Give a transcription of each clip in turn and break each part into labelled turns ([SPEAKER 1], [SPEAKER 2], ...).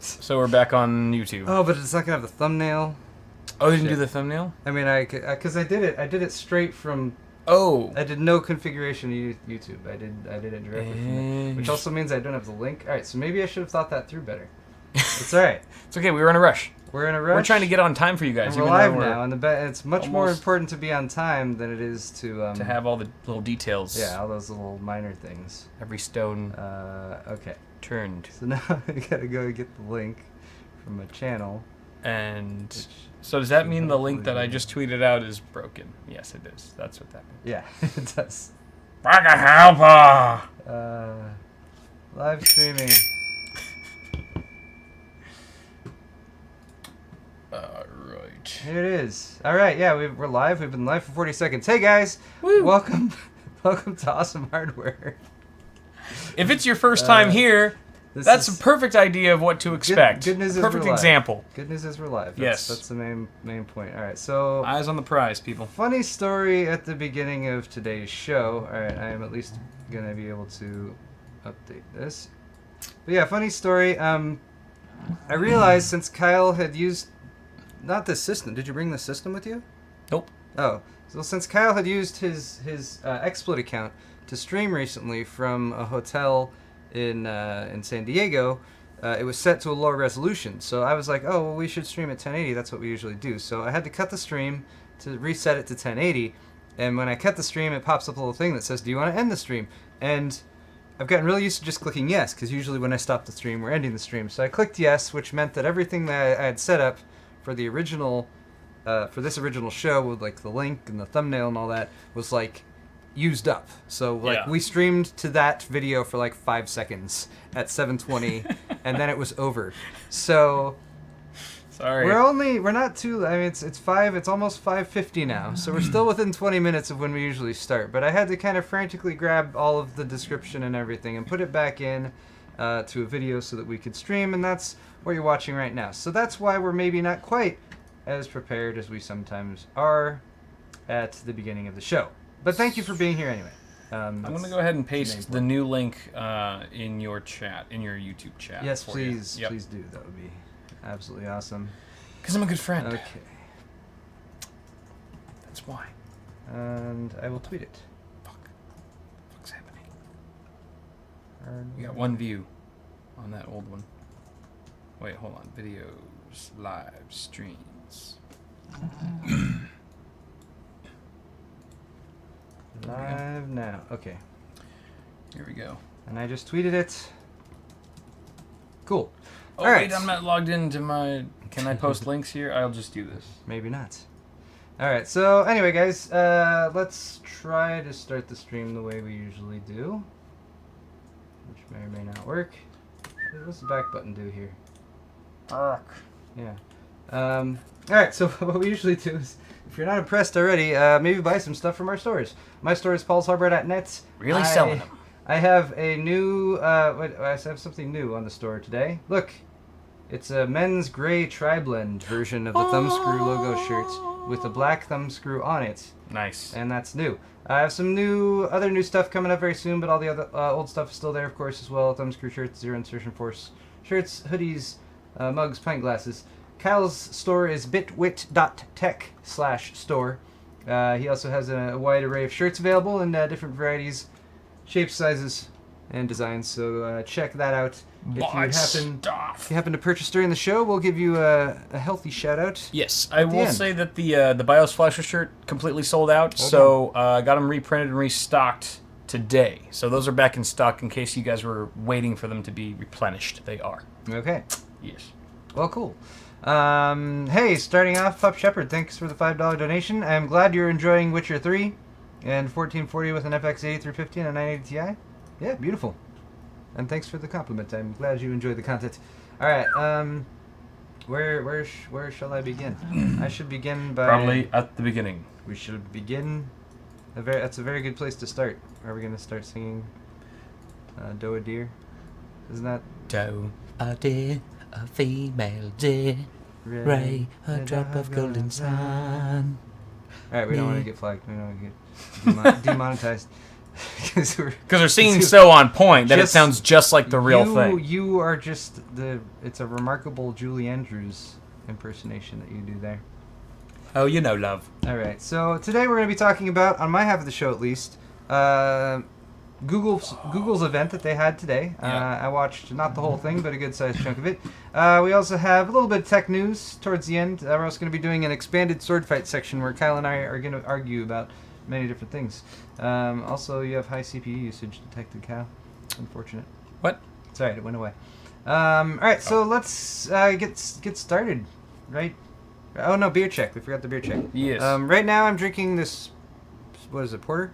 [SPEAKER 1] So we're back on YouTube.
[SPEAKER 2] Oh, but it's not gonna have the thumbnail.
[SPEAKER 1] Oh, you didn't do the thumbnail?
[SPEAKER 2] I mean, because I did it straight from.
[SPEAKER 1] Oh.
[SPEAKER 2] I did no configuration of YouTube. I did it directly from it, which also means I don't have the link. All right, so maybe I should have thought that through better. It's all right.
[SPEAKER 1] It's okay. We were in a rush.
[SPEAKER 2] We're in a rush.
[SPEAKER 1] We're trying to get on time for you guys.
[SPEAKER 2] And we're live now, and it's much more important to be on time than it is to
[SPEAKER 1] have all the little details.
[SPEAKER 2] Yeah, all those little minor things.
[SPEAKER 1] Every stone.
[SPEAKER 2] Okay.
[SPEAKER 1] Turned.
[SPEAKER 2] So now I gotta go get the link from a channel.
[SPEAKER 1] And so does that mean the link that I just tweeted out is broken? Yes, it is. That's what that means.
[SPEAKER 2] Yeah, it does.
[SPEAKER 1] Baka helper.
[SPEAKER 2] Live streaming.
[SPEAKER 1] Alright.
[SPEAKER 2] Here it is. Alright, yeah, we're live. We've been live for 40 seconds. Hey guys!
[SPEAKER 1] Woo.
[SPEAKER 2] Welcome to Awesome Hardware.
[SPEAKER 1] If it's your first time here, that's a perfect idea of what to expect.
[SPEAKER 2] Good news
[SPEAKER 1] a perfect
[SPEAKER 2] is we're live.
[SPEAKER 1] example.
[SPEAKER 2] Good news is we're live.
[SPEAKER 1] Yes.
[SPEAKER 2] That's the main point. Alright, so...
[SPEAKER 1] Eyes on the prize, people.
[SPEAKER 2] Funny story at the beginning of today's show. Alright, I am at least going to be able to update this. But yeah, funny story. I realized since Kyle had used... Not the system. Did you bring the system with you?
[SPEAKER 1] Nope.
[SPEAKER 2] Oh. So since Kyle had used his XSplit account to stream recently from a hotel in San Diego, it was set to a lower resolution. So I was like, oh, well, we should stream at 1080. That's what we usually do. So I had to cut the stream to reset it to 1080. And when I cut the stream, it pops up a little thing that says, do you want to end the stream? And I've gotten really used to just clicking yes, because usually when I stop the stream, we're ending the stream. So I clicked yes, which meant that everything that I had set up for the original, for this original show with like the link and the thumbnail and all that was like used up. So like we streamed to that video for like 5 seconds at 7:20, and then it was over. So
[SPEAKER 1] sorry,
[SPEAKER 2] we're not too. I mean, it's almost 5:50 now, so we're still within 20 minutes of when we usually start. But I had to kind of frantically grab all of the description and everything and put it back in to a video so that we could stream, and that's what you're watching right now. So that's why we're maybe not quite as prepared as we sometimes are at the beginning of the show. But thank you for being here anyway.
[SPEAKER 1] I'm going to go ahead and paste the new link in your chat, in your YouTube chat.
[SPEAKER 2] Yes, please. Yep. Please do. That would be absolutely awesome.
[SPEAKER 1] Because I'm a good friend.
[SPEAKER 2] Okay.
[SPEAKER 1] That's why.
[SPEAKER 2] And I will tweet it.
[SPEAKER 1] What's happening? We got one view on that old one. Wait, hold on. Videos, live streams.
[SPEAKER 2] Live now. Okay.
[SPEAKER 1] Here we go.
[SPEAKER 2] And I just tweeted it. Cool.
[SPEAKER 1] Oh,
[SPEAKER 2] all right.
[SPEAKER 1] Wait, I'm not logged into my... Can I post links here? I'll just do this.
[SPEAKER 2] Maybe not. All right. So anyway, guys, let's try to start the stream the way we usually do, which may or may not work. What's the back button do here? Yeah. All right. So what we usually do is, if you're not impressed already, maybe buy some stuff from our stores. My store is paulshardware.net.
[SPEAKER 1] Really selling them.
[SPEAKER 2] I have a new, I have something new on the store today. Look, it's a men's gray tri-blend version of the Thumbscrew logo shirt with a black thumbscrew on it.
[SPEAKER 1] Nice.
[SPEAKER 2] And that's new. I have some other new stuff coming up very soon, but all the other old stuff is still there, of course, as well. Thumbscrew shirts, Zero Insertion Force shirts, hoodies, mugs, pint glasses. Kyle's store is bitwit.tech/store. He also has a wide array of shirts available in different varieties, shapes, sizes, and designs. So check that out. If you happen to purchase during the show, we'll give you a healthy shout out.
[SPEAKER 1] Yes, I will say that the BIOS Flasher shirt completely sold out. So I got them reprinted and restocked today. So those are back in stock in case you guys were waiting for them to be replenished. They are.
[SPEAKER 2] Okay.
[SPEAKER 1] Yes.
[SPEAKER 2] Well, cool. Hey, starting off, Pup Shepherd, thanks for the $5 donation. I'm glad you're enjoying Witcher 3 and 1440 with an FX 8350 and a 980 Ti. Yeah, beautiful. And thanks for the compliment. I'm glad you enjoyed the content. All right, where shall I begin? I should begin by...
[SPEAKER 1] Probably at the beginning.
[SPEAKER 2] We should begin... That's a very good place to start. Are we going to start singing Doe a Deer? Isn't that...
[SPEAKER 3] Doe a deer, a female deer, ray, a drop of golden sun.
[SPEAKER 2] Alright, we don't want to get flagged. We don't want to get demonetized. Because
[SPEAKER 1] they're singing so on point that it sounds just like the real thing.
[SPEAKER 2] You are just it's a remarkable Julie Andrews impersonation that you do there.
[SPEAKER 1] Oh, you know, love.
[SPEAKER 2] All right, so today we're going to be talking about, on my half of the show at least, Google's event that they had today. I watched not the whole thing, but a good-sized chunk of it. We also have a little bit of tech news towards the end. We're also going to be doing an expanded sword fight section where Kyle and I are going to argue about many different things. Also, you have high CPU usage detected, Kyle. Unfortunate.
[SPEAKER 1] What?
[SPEAKER 2] Sorry, it went away. All right, so let's get started, right? Oh, no, beer check. We forgot the beer check.
[SPEAKER 1] Yes.
[SPEAKER 2] Right now I'm drinking this, what is it, porter?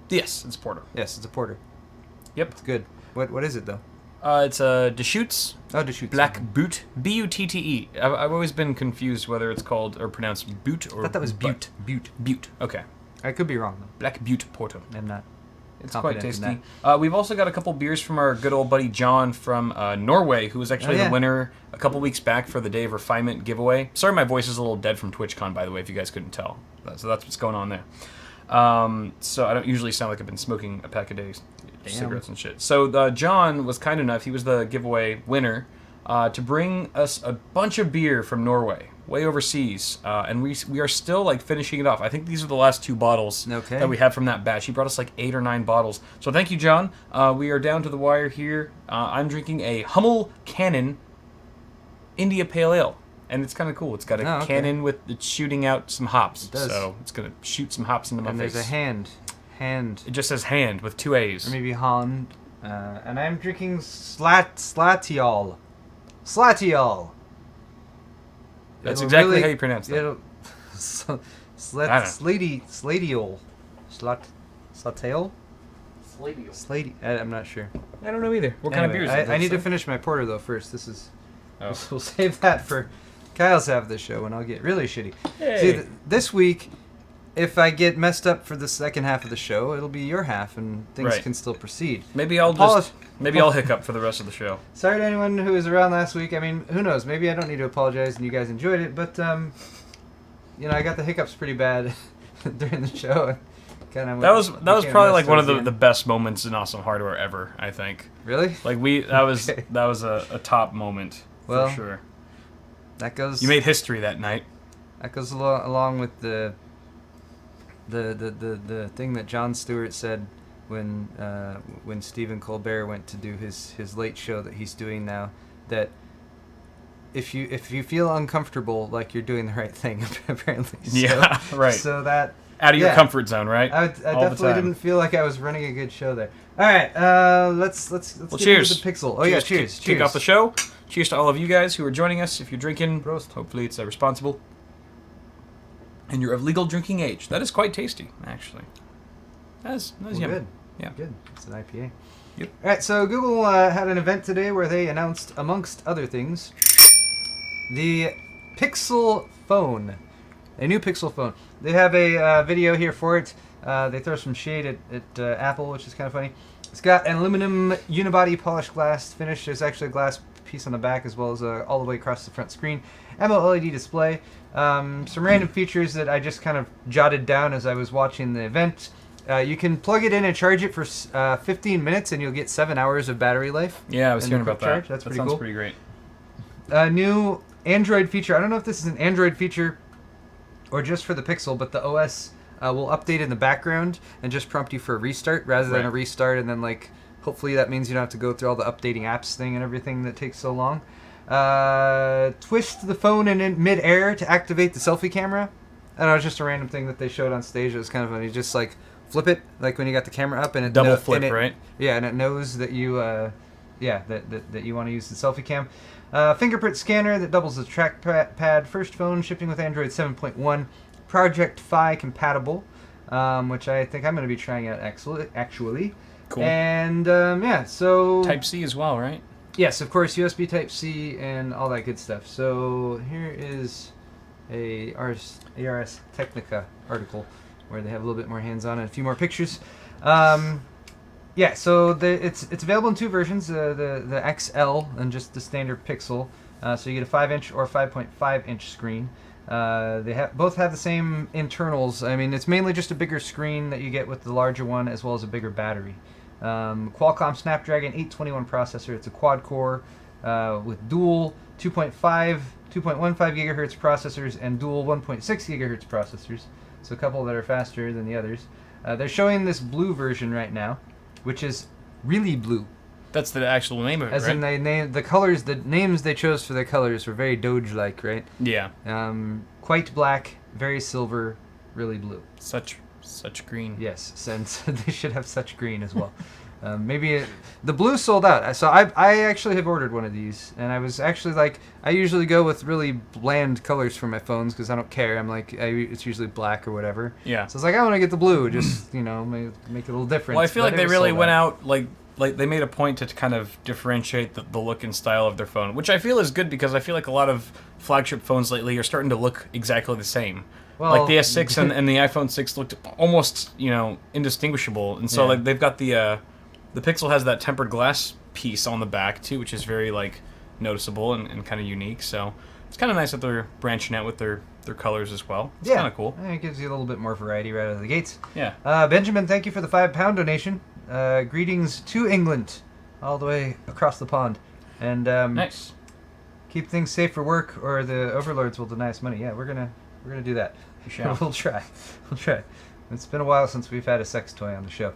[SPEAKER 1] Yes, it's porter.
[SPEAKER 2] Yes, it's a porter.
[SPEAKER 1] Yep.
[SPEAKER 2] It's good. What is it, though?
[SPEAKER 1] It's a Deschutes.
[SPEAKER 2] Oh, Deschutes.
[SPEAKER 1] Black Boot. B-U-T-T-E. I've always been confused whether it's called or pronounced Boot or
[SPEAKER 2] I thought that was
[SPEAKER 1] Butte.
[SPEAKER 2] Butte.
[SPEAKER 1] Butte. Okay.
[SPEAKER 2] I could be wrong, though.
[SPEAKER 1] Black Butte Porter.
[SPEAKER 2] I'm not.
[SPEAKER 1] It's quite
[SPEAKER 2] confident
[SPEAKER 1] tasty. We've also got a couple beers from our good old buddy John from Norway, who was actually the winner a couple weeks back for the Day of Refinement giveaway. Sorry my voice is a little dead from TwitchCon, by the way, if you guys couldn't tell. So that's what's going on there. So I don't usually sound like I've been smoking a pack a day cigarettes and shit. So John was kind enough, he was the giveaway winner, to bring us a bunch of beer from Norway, way overseas, and we are still like finishing it off. I think these are the last 2 bottles that we have from that batch. He brought us like 8 or 9 bottles. So thank you, John. We are down to the wire here. I'm drinking a Hummel Cannon India Pale Ale. And it's kind of cool. It's got a cannon with it's shooting out some hops.
[SPEAKER 2] It does.
[SPEAKER 1] So it's going to shoot some hops into my face.
[SPEAKER 2] And there's a hand.
[SPEAKER 1] It just says hand with 2 A's.
[SPEAKER 2] Or maybe hand. And I'm drinking Slatiol. Slatiol.
[SPEAKER 1] That's exactly how you pronounce that.
[SPEAKER 2] Slatiol. Slatail?
[SPEAKER 1] Slatiol.
[SPEAKER 2] I'm not sure.
[SPEAKER 1] I don't know either. What kind of beer is it?
[SPEAKER 2] I need to finish my porter, though, first. This is... We'll save that for Kyle's half of the show, and I'll get really shitty.
[SPEAKER 1] Hey.
[SPEAKER 2] See, this week, if I get messed up for the second half of the show, it'll be your half, and things can still proceed.
[SPEAKER 1] Maybe I'll hiccup for the rest of the show.
[SPEAKER 2] Sorry to anyone who was around last week. I mean, who knows? Maybe I don't need to apologize, and you guys enjoyed it. But I got the hiccups pretty bad during the show.
[SPEAKER 1] That was probably like one of the best moments in Awesome Hardware ever. I think.
[SPEAKER 2] Really?
[SPEAKER 1] Like that was a top moment for sure.
[SPEAKER 2] That goes.
[SPEAKER 1] You made history that night.
[SPEAKER 2] That goes along with the thing that Jon Stewart said when Stephen Colbert went to do his late show that he's doing now, that if you feel uncomfortable, like you're doing the right thing, apparently. So,
[SPEAKER 1] yeah, right.
[SPEAKER 2] So that
[SPEAKER 1] out of your comfort zone, right?
[SPEAKER 2] I definitely didn't feel like I was running a good show there. All right, let's get
[SPEAKER 1] cheers.
[SPEAKER 2] into the Pixel. Oh, cheers.
[SPEAKER 1] Kick off the show. Cheers to all of you guys who are joining us. If you're drinking, Prost. Hopefully it's responsible. And you're of legal drinking age. That is quite tasty, actually. That's yummy.
[SPEAKER 2] Good.
[SPEAKER 1] Yeah.
[SPEAKER 2] Good. It's an IPA.
[SPEAKER 1] Yep.
[SPEAKER 2] All right, so Google had an event today where they announced, amongst other things, the Pixel phone. A new Pixel phone. They have a video here for it. They throw some shade at Apple, which is kind of funny. It's got an aluminum unibody polished glass finish. There's actually a glass piece on the back as well as all the way across the front screen. AMOLED display. Some random features that I just kind of jotted down as I was watching the event. You can plug it in and charge it for 15 minutes and you'll get 7 hours of battery life.
[SPEAKER 1] Yeah, I was hearing about that.
[SPEAKER 2] That's pretty
[SPEAKER 1] cool.
[SPEAKER 2] cool.
[SPEAKER 1] Pretty great.
[SPEAKER 2] A new Android feature. I don't know if this is an Android feature or just for the Pixel, but the OS will update in the background and just prompt you for a restart rather than a restart, and then hopefully that means you don't have to go through all the updating apps thing and everything that takes so long. Twist the phone in mid-air to activate the selfie camera. I don't know, it's just a random thing that they showed on stage. It was kind of funny. Just flip it, like when you got the camera up and it
[SPEAKER 1] double flip, right?
[SPEAKER 2] Yeah, and it knows that you that you want to use the selfie cam. Fingerprint scanner that doubles as trackpad. First phone shipping with Android 7.1. Project Fi compatible, which I think I'm going to be trying out actually.
[SPEAKER 1] Cool.
[SPEAKER 2] And so
[SPEAKER 1] Type-C as well, right?
[SPEAKER 2] Yes, of course, USB Type-C and all that good stuff. So here is a Ars Technica article where they have a little bit more hands-on and a few more pictures. So it's available in 2 versions, the XL and just the standard Pixel. So you get a 5-inch or 5.5-inch screen. They both have the same internals. I mean, it's mainly just a bigger screen that you get with the larger one, as well as a bigger battery. Qualcomm Snapdragon 821 processor. It's a quad core with dual 2.15 gigahertz processors and dual 1.6 gigahertz processors. So a couple that are faster than the others. They're showing this blue version right now, which is really blue.
[SPEAKER 1] That's the actual name of it,
[SPEAKER 2] As
[SPEAKER 1] right?
[SPEAKER 2] in they name the colors, the names they chose for their colors were very Doge-like, right?
[SPEAKER 1] Yeah.
[SPEAKER 2] Quite black, very silver, really blue.
[SPEAKER 1] Such green.
[SPEAKER 2] Yes, since they should have such green as well. The blue sold out. So I actually have ordered one of these, and I was actually like, I usually go with really bland colors for my phones because I don't care. I'm like, it's usually black or whatever.
[SPEAKER 1] Yeah.
[SPEAKER 2] So it's like, I want to get the blue, just make it a little different.
[SPEAKER 1] Well, I feel like they really went out like they made a point to kind of differentiate the look and style of their phone, which I feel is good because I feel like a lot of flagship phones lately are starting to look exactly the same.
[SPEAKER 2] Well,
[SPEAKER 1] like the S6 and the iPhone 6 looked almost, indistinguishable. And so like they've got the Pixel has that tempered glass piece on the back too, which is very like noticeable and kind of unique. So it's kind of nice that they're branching out with their colors as well. It's kind of cool.
[SPEAKER 2] It gives you a little bit more variety right out of the gates.
[SPEAKER 1] Yeah.
[SPEAKER 2] Benjamin, thank you for the £5 donation. Greetings to England, all the way across the pond. And
[SPEAKER 1] Nice.
[SPEAKER 2] keep things safe for work, or the overlords will deny us money. Yeah, we're gonna do that.
[SPEAKER 1] We shall.
[SPEAKER 2] We'll try. It's been a while since we've had a sex toy on the show.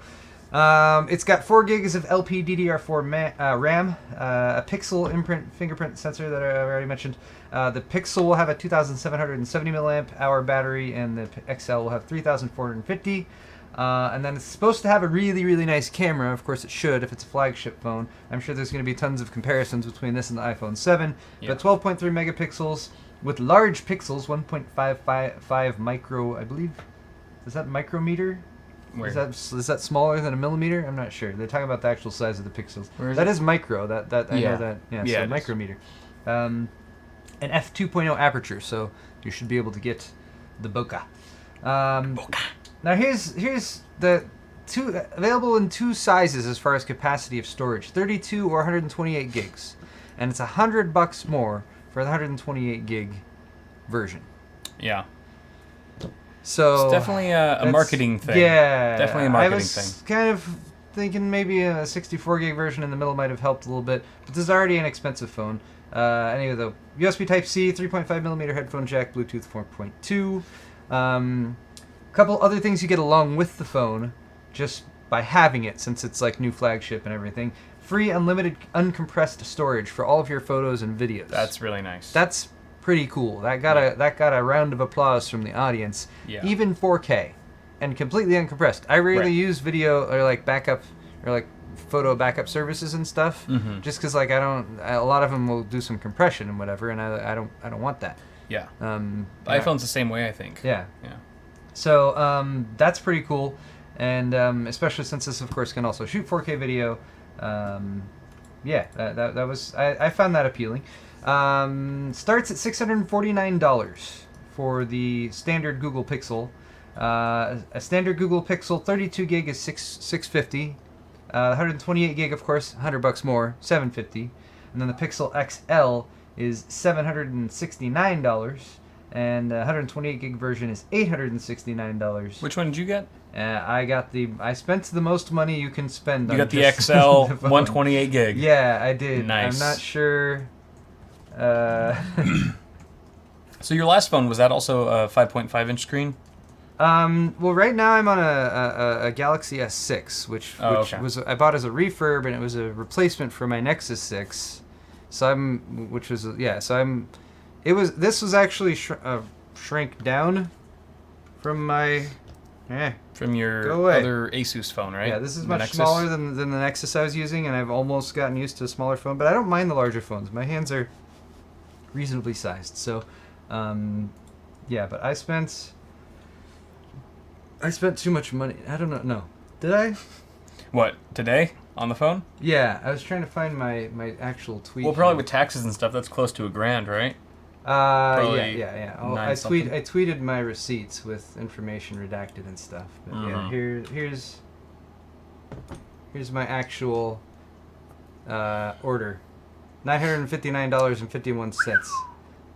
[SPEAKER 2] It's got 4 gigs of LPDDR4 RAM, a Pixel imprint fingerprint sensor that I already mentioned. The Pixel will have a 2,770 milliamp hour battery, and the XL will have 3,450. And then it's supposed to have a really, really nice camera. Of course, it should if it's a flagship phone. I'm sure there's going to be tons of comparisons between this and the iPhone 7.
[SPEAKER 1] Yeah.
[SPEAKER 2] But 12.3 megapixels with large pixels, 1.55 micro, I believe. Is that micrometer?
[SPEAKER 1] Where?
[SPEAKER 2] Is that smaller than a millimeter? I'm not sure. They're talking about the actual size of the pixels.
[SPEAKER 1] Where is
[SPEAKER 2] That
[SPEAKER 1] it?
[SPEAKER 2] is micro. I
[SPEAKER 1] Yeah.
[SPEAKER 2] know that. Yeah,
[SPEAKER 1] Yeah,
[SPEAKER 2] so
[SPEAKER 1] it is.
[SPEAKER 2] micrometer. An f2.0 aperture, so you should be able to get the bokeh. Now here's the available in 2 sizes as far as capacity of storage: 32 or 128 gigs, and it's $100 more for the 128 gig version.
[SPEAKER 1] Yeah.
[SPEAKER 2] So
[SPEAKER 1] It's definitely a
[SPEAKER 2] that's-
[SPEAKER 1] marketing thing.
[SPEAKER 2] Yeah,
[SPEAKER 1] Definitely a marketing
[SPEAKER 2] I was
[SPEAKER 1] thing.
[SPEAKER 2] kind of thinking maybe a 64 gig version in the middle might have helped a little bit, but this is already an expensive phone. Anyway, though, USB Type-C, 3.5 millimeter headphone jack, Bluetooth 4.2. Couple other things you get along with the phone, just by having it, since it's like new flagship and everything. Free unlimited uncompressed storage for all of your photos and videos.
[SPEAKER 1] That's really nice.
[SPEAKER 2] That's pretty cool. That got a round of applause from the audience.
[SPEAKER 1] Yeah.
[SPEAKER 2] Even 4K, and completely uncompressed. I rarely
[SPEAKER 1] Right.
[SPEAKER 2] use video or like backup or like photo backup services and stuff, just because like a lot of them will do some compression and whatever, and I don't want that.
[SPEAKER 1] Yeah.
[SPEAKER 2] The
[SPEAKER 1] iPhone's the same way, I think.
[SPEAKER 2] Yeah.
[SPEAKER 1] Yeah.
[SPEAKER 2] So that's pretty cool, and especially since this, of course, can also shoot 4K video. That was I found that appealing. Starts at $649 for the standard Google Pixel. A standard Google Pixel 32 gig is $650. 128 gig, of course, $100 more, $750. And then the Pixel XL is $769. And the 128 gig version is $869.
[SPEAKER 1] Which one did you get?
[SPEAKER 2] I spent the most money you can spend.
[SPEAKER 1] You
[SPEAKER 2] on
[SPEAKER 1] got the
[SPEAKER 2] just
[SPEAKER 1] XL
[SPEAKER 2] the phone.
[SPEAKER 1] 128 gig.
[SPEAKER 2] Yeah, I did.
[SPEAKER 1] Nice.
[SPEAKER 2] I'm not sure.
[SPEAKER 1] So your last phone, was that also a 5.5 inch screen?
[SPEAKER 2] Well, right now I'm on a Galaxy S6, which
[SPEAKER 1] okay.
[SPEAKER 2] was I bought as a refurb, and it was a replacement for my Nexus 6. This was actually shrank down from my.
[SPEAKER 1] From your
[SPEAKER 2] Go away.
[SPEAKER 1] other Asus phone, right?
[SPEAKER 2] Yeah, this is
[SPEAKER 1] The
[SPEAKER 2] much
[SPEAKER 1] Nexus?
[SPEAKER 2] smaller than the Nexus I was using, and I've almost gotten used to a smaller phone, but I don't mind the larger phones. My hands are reasonably sized, so but I spent too much money. I don't know. No. Did I?
[SPEAKER 1] What, today? On the phone?
[SPEAKER 2] Yeah, I was trying to find my actual tweet.
[SPEAKER 1] Well, probably
[SPEAKER 2] here.
[SPEAKER 1] with taxes and stuff, that's close to $1,000, right?
[SPEAKER 2] Yeah. Oh, I
[SPEAKER 1] 9-something.
[SPEAKER 2] tweeted my receipts with information redacted and stuff. But yeah, here's my actual order. $959.51.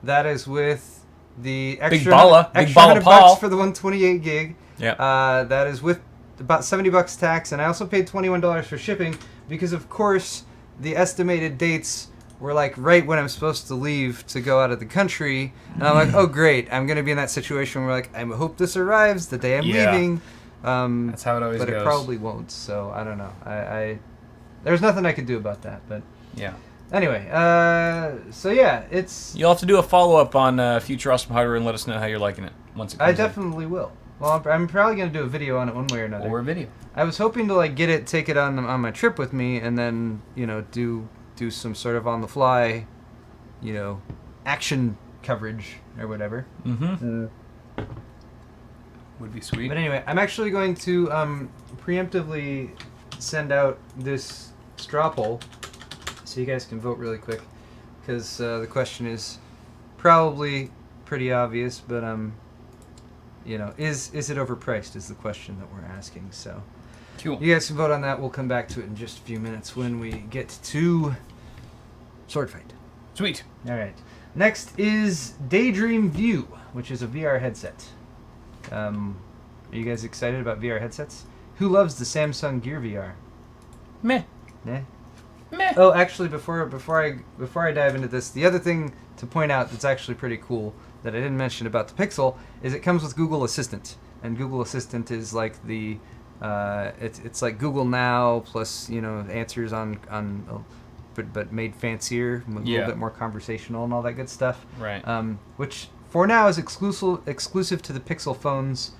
[SPEAKER 2] That is with the extra
[SPEAKER 1] balla
[SPEAKER 2] $100
[SPEAKER 1] Paul.
[SPEAKER 2] for the 128 gig.
[SPEAKER 1] Yeah.
[SPEAKER 2] That is with about $70 tax, and I also paid $21 for shipping because, of course, the estimated dates were like right when I'm supposed to leave to go out of the country, and I'm like, oh great, I'm gonna be in that situation where like I hope this arrives the day I'm leaving.
[SPEAKER 1] That's how it always
[SPEAKER 2] goes. But it probably won't. So I don't know. I there's nothing I could do about that. But
[SPEAKER 1] yeah.
[SPEAKER 2] Anyway, so yeah, it's.
[SPEAKER 1] You'll have to do a follow-up on Future Awesome Hardware and let us know how you're liking it once it comes
[SPEAKER 2] I definitely will. Well, I'm probably gonna do a video on it one way or another.
[SPEAKER 1] Or a video.
[SPEAKER 2] I was hoping to like take it on my trip with me, and then do some sort of on the fly, action coverage or whatever.
[SPEAKER 1] Mm-hmm. Would be sweet.
[SPEAKER 2] But anyway, I'm actually going to preemptively send out this straw poll so you guys can vote really quick, because the question is probably pretty obvious, but is it overpriced is the question that we're asking. So
[SPEAKER 1] cool.
[SPEAKER 2] You guys can vote on that. We'll come back to it in just a few minutes when we get to Sword Fight.
[SPEAKER 1] Sweet.
[SPEAKER 2] All right. Next is Daydream View, which is a VR headset. Are you guys excited about VR headsets? Who loves the Samsung Gear VR?
[SPEAKER 1] Meh.
[SPEAKER 2] Meh.
[SPEAKER 1] Meh.
[SPEAKER 2] Oh, actually, before I dive into this, the other thing to point out that's actually pretty cool that I didn't mention about the Pixel is it comes with Google Assistant, and Google Assistant is like the it's like Google Now plus answers on but made fancier, a little bit more conversational and all that good stuff.
[SPEAKER 1] Right.
[SPEAKER 2] Which for now is exclusive to the Pixel phones.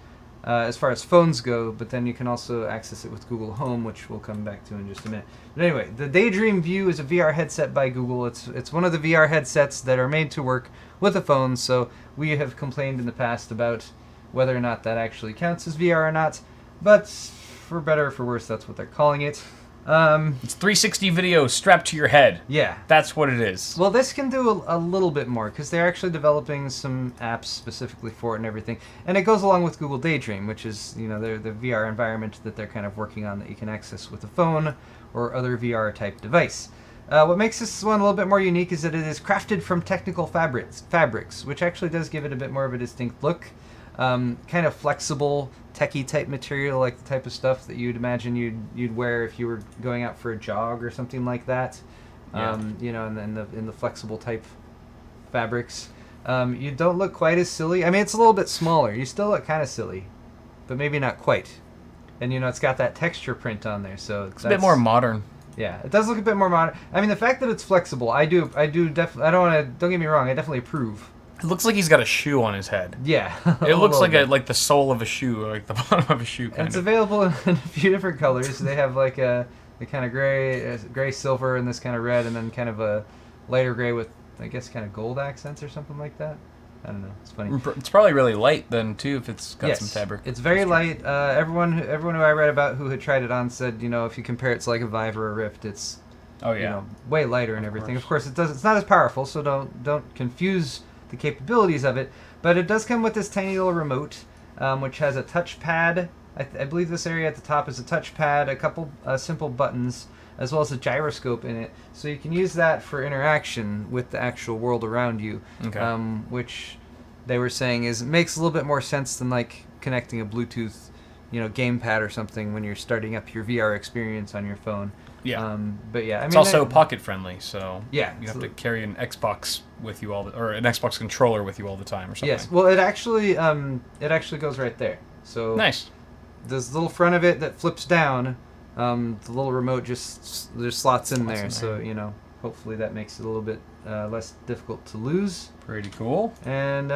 [SPEAKER 2] As far as phones go, but then you can also access it with Google Home, which we'll come back to in just a minute. But anyway, the Daydream View is a VR headset by Google. It's one of the VR headsets that are made to work with a phone, so we have complained in the past about whether or not that actually counts as VR or not, but for better or for worse, that's what they're calling it.
[SPEAKER 1] It's 360 video strapped to your head.
[SPEAKER 2] Yeah.
[SPEAKER 1] That's what it is.
[SPEAKER 2] Well, this can do a little bit more, because they're actually developing some apps specifically for it and everything. And it goes along with Google Daydream, which is, the VR environment that they're kind of working on that you can access with a phone or other VR-type device. What makes this one a little bit more unique is that it is crafted from technical fabrics, which actually does give it a bit more of a distinct look. Kind of flexible, techie type material, like the type of stuff that you'd imagine you'd wear if you were going out for a jog or something like that.
[SPEAKER 1] Yeah.
[SPEAKER 2] In the flexible type fabrics. You don't look quite as silly. I mean, it's a little bit smaller. You still look kind of silly, but maybe not quite. And it's got that texture print on there, so
[SPEAKER 1] it's a bit more modern.
[SPEAKER 2] Yeah, it does look a bit more modern. I mean, the fact that it's flexible, don't get me wrong, I definitely approve.
[SPEAKER 1] It looks like he's got a shoe on his head.
[SPEAKER 2] Yeah.
[SPEAKER 1] It looks like the sole of a shoe, or like the bottom of a shoe.
[SPEAKER 2] It's available in a few different colors. They have like the kind of gray silver, and this kind of red, and then kind of a lighter gray with, I guess, kind of gold accents or something like that. I don't know. It's funny.
[SPEAKER 1] It's probably really light then too, if it's got some fabric.
[SPEAKER 2] It's very light. Everyone who I read about who had tried it on said, if you compare it to like a Vive or a Rift, it's way lighter and everything. Of course, it's not as powerful, so don't confuse the capabilities of it, but it does come with this tiny little remote, which has a touchpad. I believe this area at the top is a touchpad, a couple simple buttons, as well as a gyroscope in it, so you can use that for interaction with the actual world around you.
[SPEAKER 1] Okay.
[SPEAKER 2] Which they were saying makes a little bit more sense than like connecting a Bluetooth, gamepad or something when you're starting up your VR experience on your phone.
[SPEAKER 1] Yeah.
[SPEAKER 2] But yeah, I mean,
[SPEAKER 1] it's also pocket friendly, so
[SPEAKER 2] yeah,
[SPEAKER 1] you have to carry an Xbox with you or an Xbox controller with you all the time, or something.
[SPEAKER 2] Yes. Well, it actually goes right there. So
[SPEAKER 1] nice.
[SPEAKER 2] This little front of it that flips down, the little remote just slots in there. So hopefully that makes it a little bit less difficult to lose.
[SPEAKER 1] Pretty cool.
[SPEAKER 2] And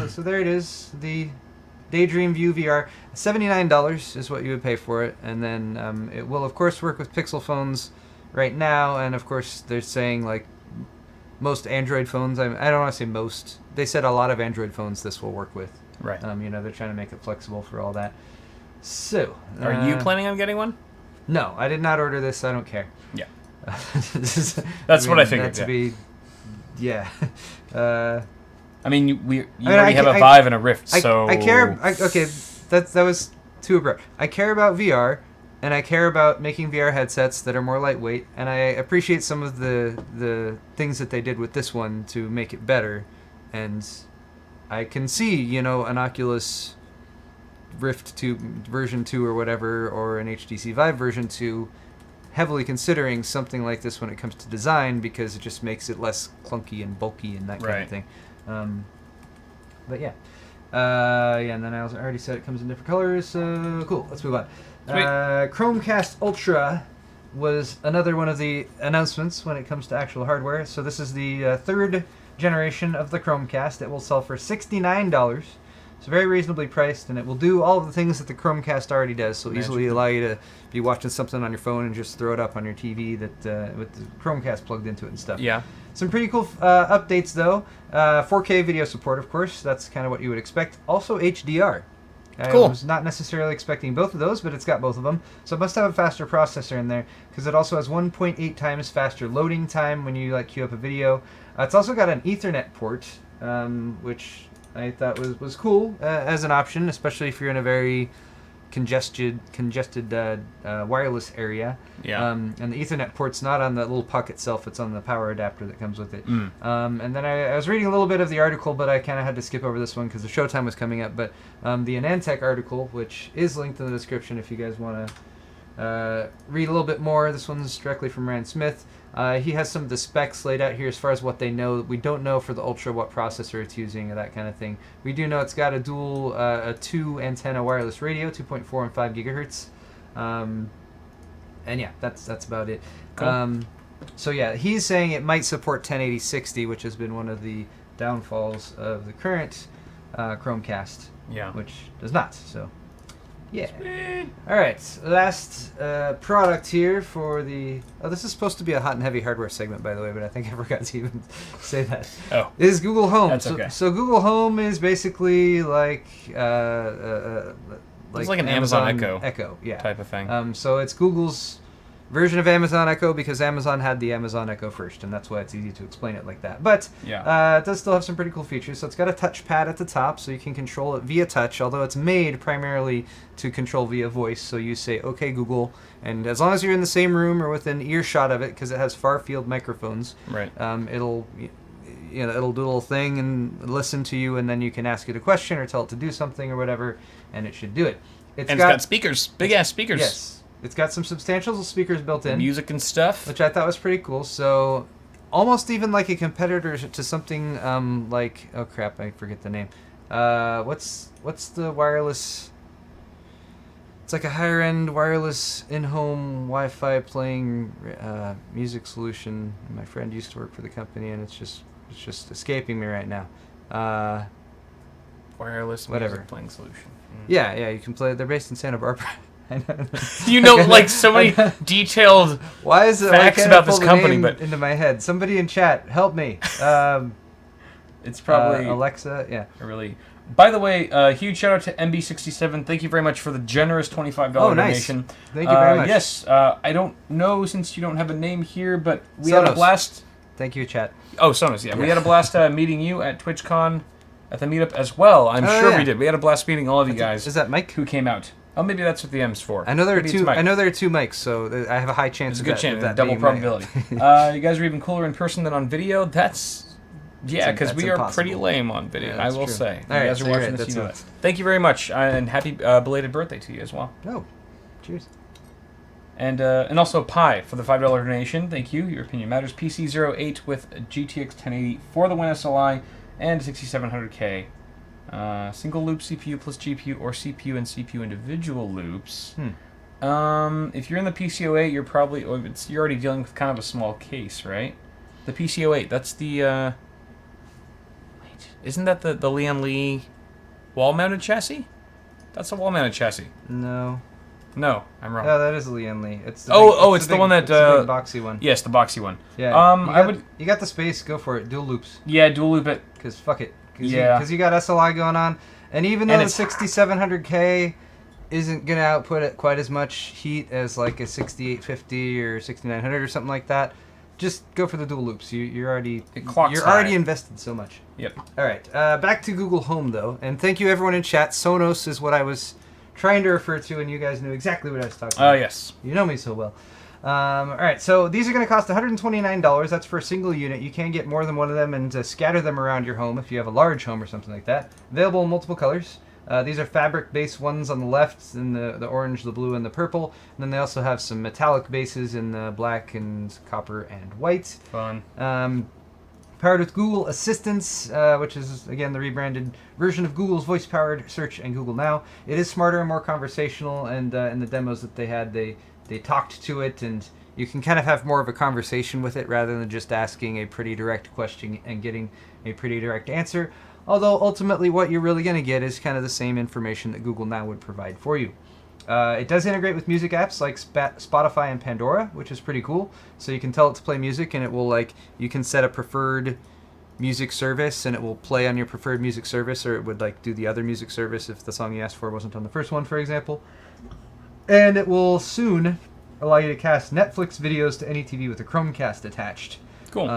[SPEAKER 2] so there it is. The Daydream View VR, $79 is what you would pay for it, and then it will of course work with Pixel phones right now, and of course they're saying like most Android phones. I don't want to say most. They said a lot of Android phones this will work with.
[SPEAKER 1] Right.
[SPEAKER 2] They're trying to make it flexible for all that. So,
[SPEAKER 1] are you planning on getting one?
[SPEAKER 2] No, I did not order this. I don't care.
[SPEAKER 1] Yeah.
[SPEAKER 2] That's
[SPEAKER 1] what I figured.
[SPEAKER 2] Yeah.
[SPEAKER 1] I mean, you already have a Vive and a Rift, so...
[SPEAKER 2] I care... okay, that was too abrupt. I care about VR, and I care about making VR headsets that are more lightweight, and I appreciate some of the things that they did with this one to make it better, and I can see, an Oculus Rift 2 version 2 or whatever, or an HTC Vive version 2, heavily considering something like this when it comes to design, because it just makes it less clunky and bulky and that kind of thing. But yeah. And then I already said it comes in different colors, so cool, let's move on. Chromecast Ultra was another one of the announcements when it comes to actual hardware. So this is the third generation of the Chromecast. It will sell for $69. It's very reasonably priced, and it will do all of the things that the Chromecast already does. So easily allow you to be watching something on your phone and just throw it up on your TV that with the Chromecast plugged into it and stuff.
[SPEAKER 1] Yeah.
[SPEAKER 2] Some pretty cool updates though. 4K video support, of course. That's kind of what you would expect. Also HDR.
[SPEAKER 1] Cool.
[SPEAKER 2] I was not necessarily expecting both of those, but it's got both of them. So it must have a faster processor in there, because it also has 1.8 times faster loading time when you queue up a video. It's also got an Ethernet port, which I thought was cool as an option, especially if you're in a very congested wireless area.
[SPEAKER 1] Yeah.
[SPEAKER 2] And the Ethernet port's not on the little puck itself; it's on the power adapter that comes with it. And then I was reading a little bit of the article, but I kind of had to skip over this one because the showtime was coming up. But the Anantech article, which is linked in the description if you guys want to read a little bit more. This one's directly from Rand Smith. He has some of the specs laid out here as far as what they know. We don't know for the Ultra what processor it's using or that kind of thing. We do know it's got a dual, a 2-antenna wireless radio, 2.4 and 5 gigahertz. And yeah, that's about it.
[SPEAKER 1] Cool.
[SPEAKER 2] So yeah, he's saying it might support 1080-60, which has been one of the downfalls of the current Chromecast.
[SPEAKER 1] Yeah.
[SPEAKER 2] Which does not. So yeah. All right. Last product here for the. Oh, this is supposed to be a hot and heavy hardware segment, by the way, but I think I forgot to even say that.
[SPEAKER 1] Oh.
[SPEAKER 2] Is Google Home.
[SPEAKER 1] That's okay.
[SPEAKER 2] So Google Home is basically like.
[SPEAKER 1] It's like an Amazon Echo
[SPEAKER 2] yeah.
[SPEAKER 1] type of thing.
[SPEAKER 2] So it's Google's version of Amazon Echo, because Amazon had the Amazon Echo first, and that's why it's easy to explain it like that. But it does still have some pretty cool features. So it's got a touchpad at the top, so you can control it via touch, although it's made primarily to control via voice. So you say, "Okay, Google," and as long as you're in the same room or within earshot of it, because it has far-field microphones,
[SPEAKER 1] right?
[SPEAKER 2] It'll do a little thing and listen to you, and then you can ask it a question or tell it to do something or whatever, and it should do it.
[SPEAKER 1] It's got speakers, big-ass speakers.
[SPEAKER 2] Yes. It's got some substantial speakers built in.
[SPEAKER 1] Music and stuff.
[SPEAKER 2] Which I thought was pretty cool. So, almost even like a competitor to something like... Oh, crap, I forget the name. What's the wireless... It's like a higher-end wireless in-home Wi-Fi playing music solution. My friend used to work for the company, and it's just escaping me right now.
[SPEAKER 1] Wireless music playing solution.
[SPEAKER 2] Yeah, you can play... They're based in Santa Barbara.
[SPEAKER 1] You know, like so many detailed facts about this company, but
[SPEAKER 2] into my head. Somebody in chat, help me.
[SPEAKER 1] It's probably
[SPEAKER 2] Alexa. Yeah.
[SPEAKER 1] Really. By the way, huge shout out to MB67. Thank you very much for the generous $25 donation.
[SPEAKER 2] Thank you very much.
[SPEAKER 1] Yes, I don't know since you don't have a name here, but we had a blast.
[SPEAKER 2] Thank you, chat.
[SPEAKER 1] Oh, Sonos. Yeah, we had a blast meeting you at TwitchCon at the meetup as well. I'm sure we did. We had a blast meeting all of you guys.
[SPEAKER 2] Is that Mike
[SPEAKER 1] who came out? Oh, maybe that's what the M's for.
[SPEAKER 2] I know there are two. I know there are two mics, so I have a high chance.
[SPEAKER 1] There's a good chance. That double probability. You guys are even cooler in person than on video. That's because we are pretty lame on video. I will say. You guys are watching this. You know that. Thank you very much, and happy belated birthday to you as well.
[SPEAKER 2] Oh, cheers.
[SPEAKER 1] And also Pi for the $5 donation. Thank you. Your opinion matters. PC08 with GTX 1080 for the WinSLI and 6700K. Single loop CPU plus GPU or CPU and CPU individual loops. If you're in the PC08, you're probably you're already dealing with kind of a small case, right? The PC08, that's the wait, isn't that the Lian Li wall-mounted chassis? That's a wall-mounted chassis.
[SPEAKER 2] No,
[SPEAKER 1] I'm wrong.
[SPEAKER 2] No, that is Lian Li. It's the
[SPEAKER 1] it's the one that
[SPEAKER 2] it's the big boxy one.
[SPEAKER 1] Yes, the boxy one.
[SPEAKER 2] Yeah. You got the space. Go for it. Dual loops.
[SPEAKER 1] Yeah, dual loop it.
[SPEAKER 2] Because fuck it. Because you got SLI going on, and even though the 6700K isn't gonna output quite as much heat as like a 6850 or 6900 or something like that, just go for the dual loops. You're already invested so much.
[SPEAKER 1] Yep.
[SPEAKER 2] All right. Back to Google Home though, and thank you everyone in chat. Sonos is what I was trying to refer to, and you guys knew exactly what I was talking about.
[SPEAKER 1] Oh yes.
[SPEAKER 2] You know me so well. All right, so these are going to cost $129. That's for a single unit. You can get more than one of them and scatter them around your home if you have a large home or something like that. Available in multiple colors. These are fabric-based ones on the left, in the orange, the blue, and the purple. And then they also have some metallic bases in the black and copper and white.
[SPEAKER 1] Fun.
[SPEAKER 2] Powered with Google Assistance, which is, again, the rebranded version of Google's voice-powered search and Google Now. It is smarter and more conversational, and in the demos that they had, they talked to it, and you can kind of have more of a conversation with it rather than just asking a pretty direct question and getting a pretty direct answer. Although ultimately what you're really going to get is kind of the same information that Google Now would provide for you. It does integrate with music apps like Spotify and Pandora, which is pretty cool. So you can tell it to play music, and it will, like, you can set a preferred music service, and it will play on your preferred music service, or it would, like, do the other music service if the song you asked for wasn't on the first one, for example. And it will soon allow you to cast Netflix videos to any TV with a CHROMECAST attached.
[SPEAKER 1] Cool.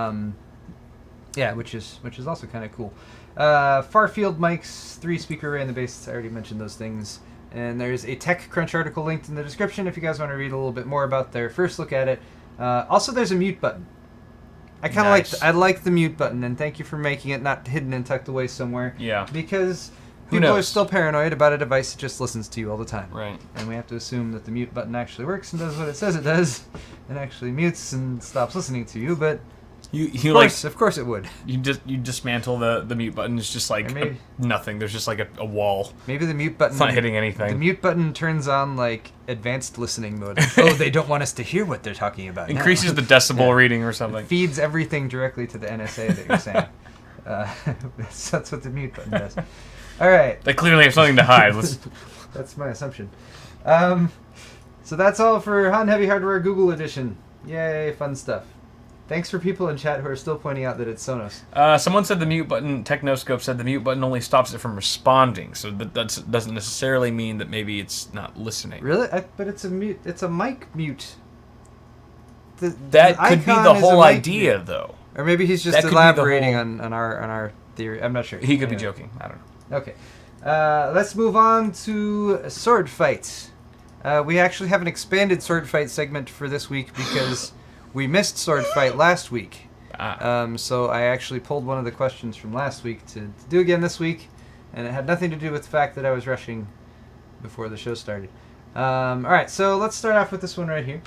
[SPEAKER 2] Yeah, which is also kind of cool. Far field mics, 3-speaker array in the bass. I already mentioned those things. And there's a TechCrunch article linked in the description if you guys want to read a little bit more about their first look at it. Also, there's a mute button. I kind of like the mute button, and thank you for making it not hidden and tucked away somewhere.
[SPEAKER 1] Yeah.
[SPEAKER 2] Because people are still paranoid about a device that just listens to you all the time.
[SPEAKER 1] Right.
[SPEAKER 2] And we have to assume that the mute button actually works and does what it says it does, and actually mutes and stops listening to you, but of course it would.
[SPEAKER 1] You dismantle the mute button. It's just like nothing. There's just like a wall.
[SPEAKER 2] Maybe the mute button.
[SPEAKER 1] It's not hitting anything.
[SPEAKER 2] The mute button turns on like advanced listening mode. Oh, they don't want us to hear what they're talking about.
[SPEAKER 1] Increases the decibel reading or something.
[SPEAKER 2] It feeds everything directly to the NSA that you're saying. That's what the mute button does. All right.
[SPEAKER 1] They clearly have something to hide.
[SPEAKER 2] That's my assumption. So that's all for Hot and Heavy Hardware Google Edition. Yay, fun stuff. Thanks for people in chat who are still pointing out that it's Sonos.
[SPEAKER 1] Someone said the mute button, Technoscope said the mute button only stops it from responding, so that doesn't necessarily mean that maybe it's not listening.
[SPEAKER 2] Really? But it's a mute. It's a mic mute.
[SPEAKER 1] That could be the whole idea, though.
[SPEAKER 2] Or maybe he's just elaborating on our theory. I'm not sure.
[SPEAKER 1] He could be joking. I don't know.
[SPEAKER 2] Okay. Let's move on to sword fights. We actually have an expanded sword fight segment for this week because we missed sword fight last week. So I actually pulled one of the questions from last week to do again this week, and it had nothing to do with the fact that I was rushing before the show started. All right, so let's start off with this one right here.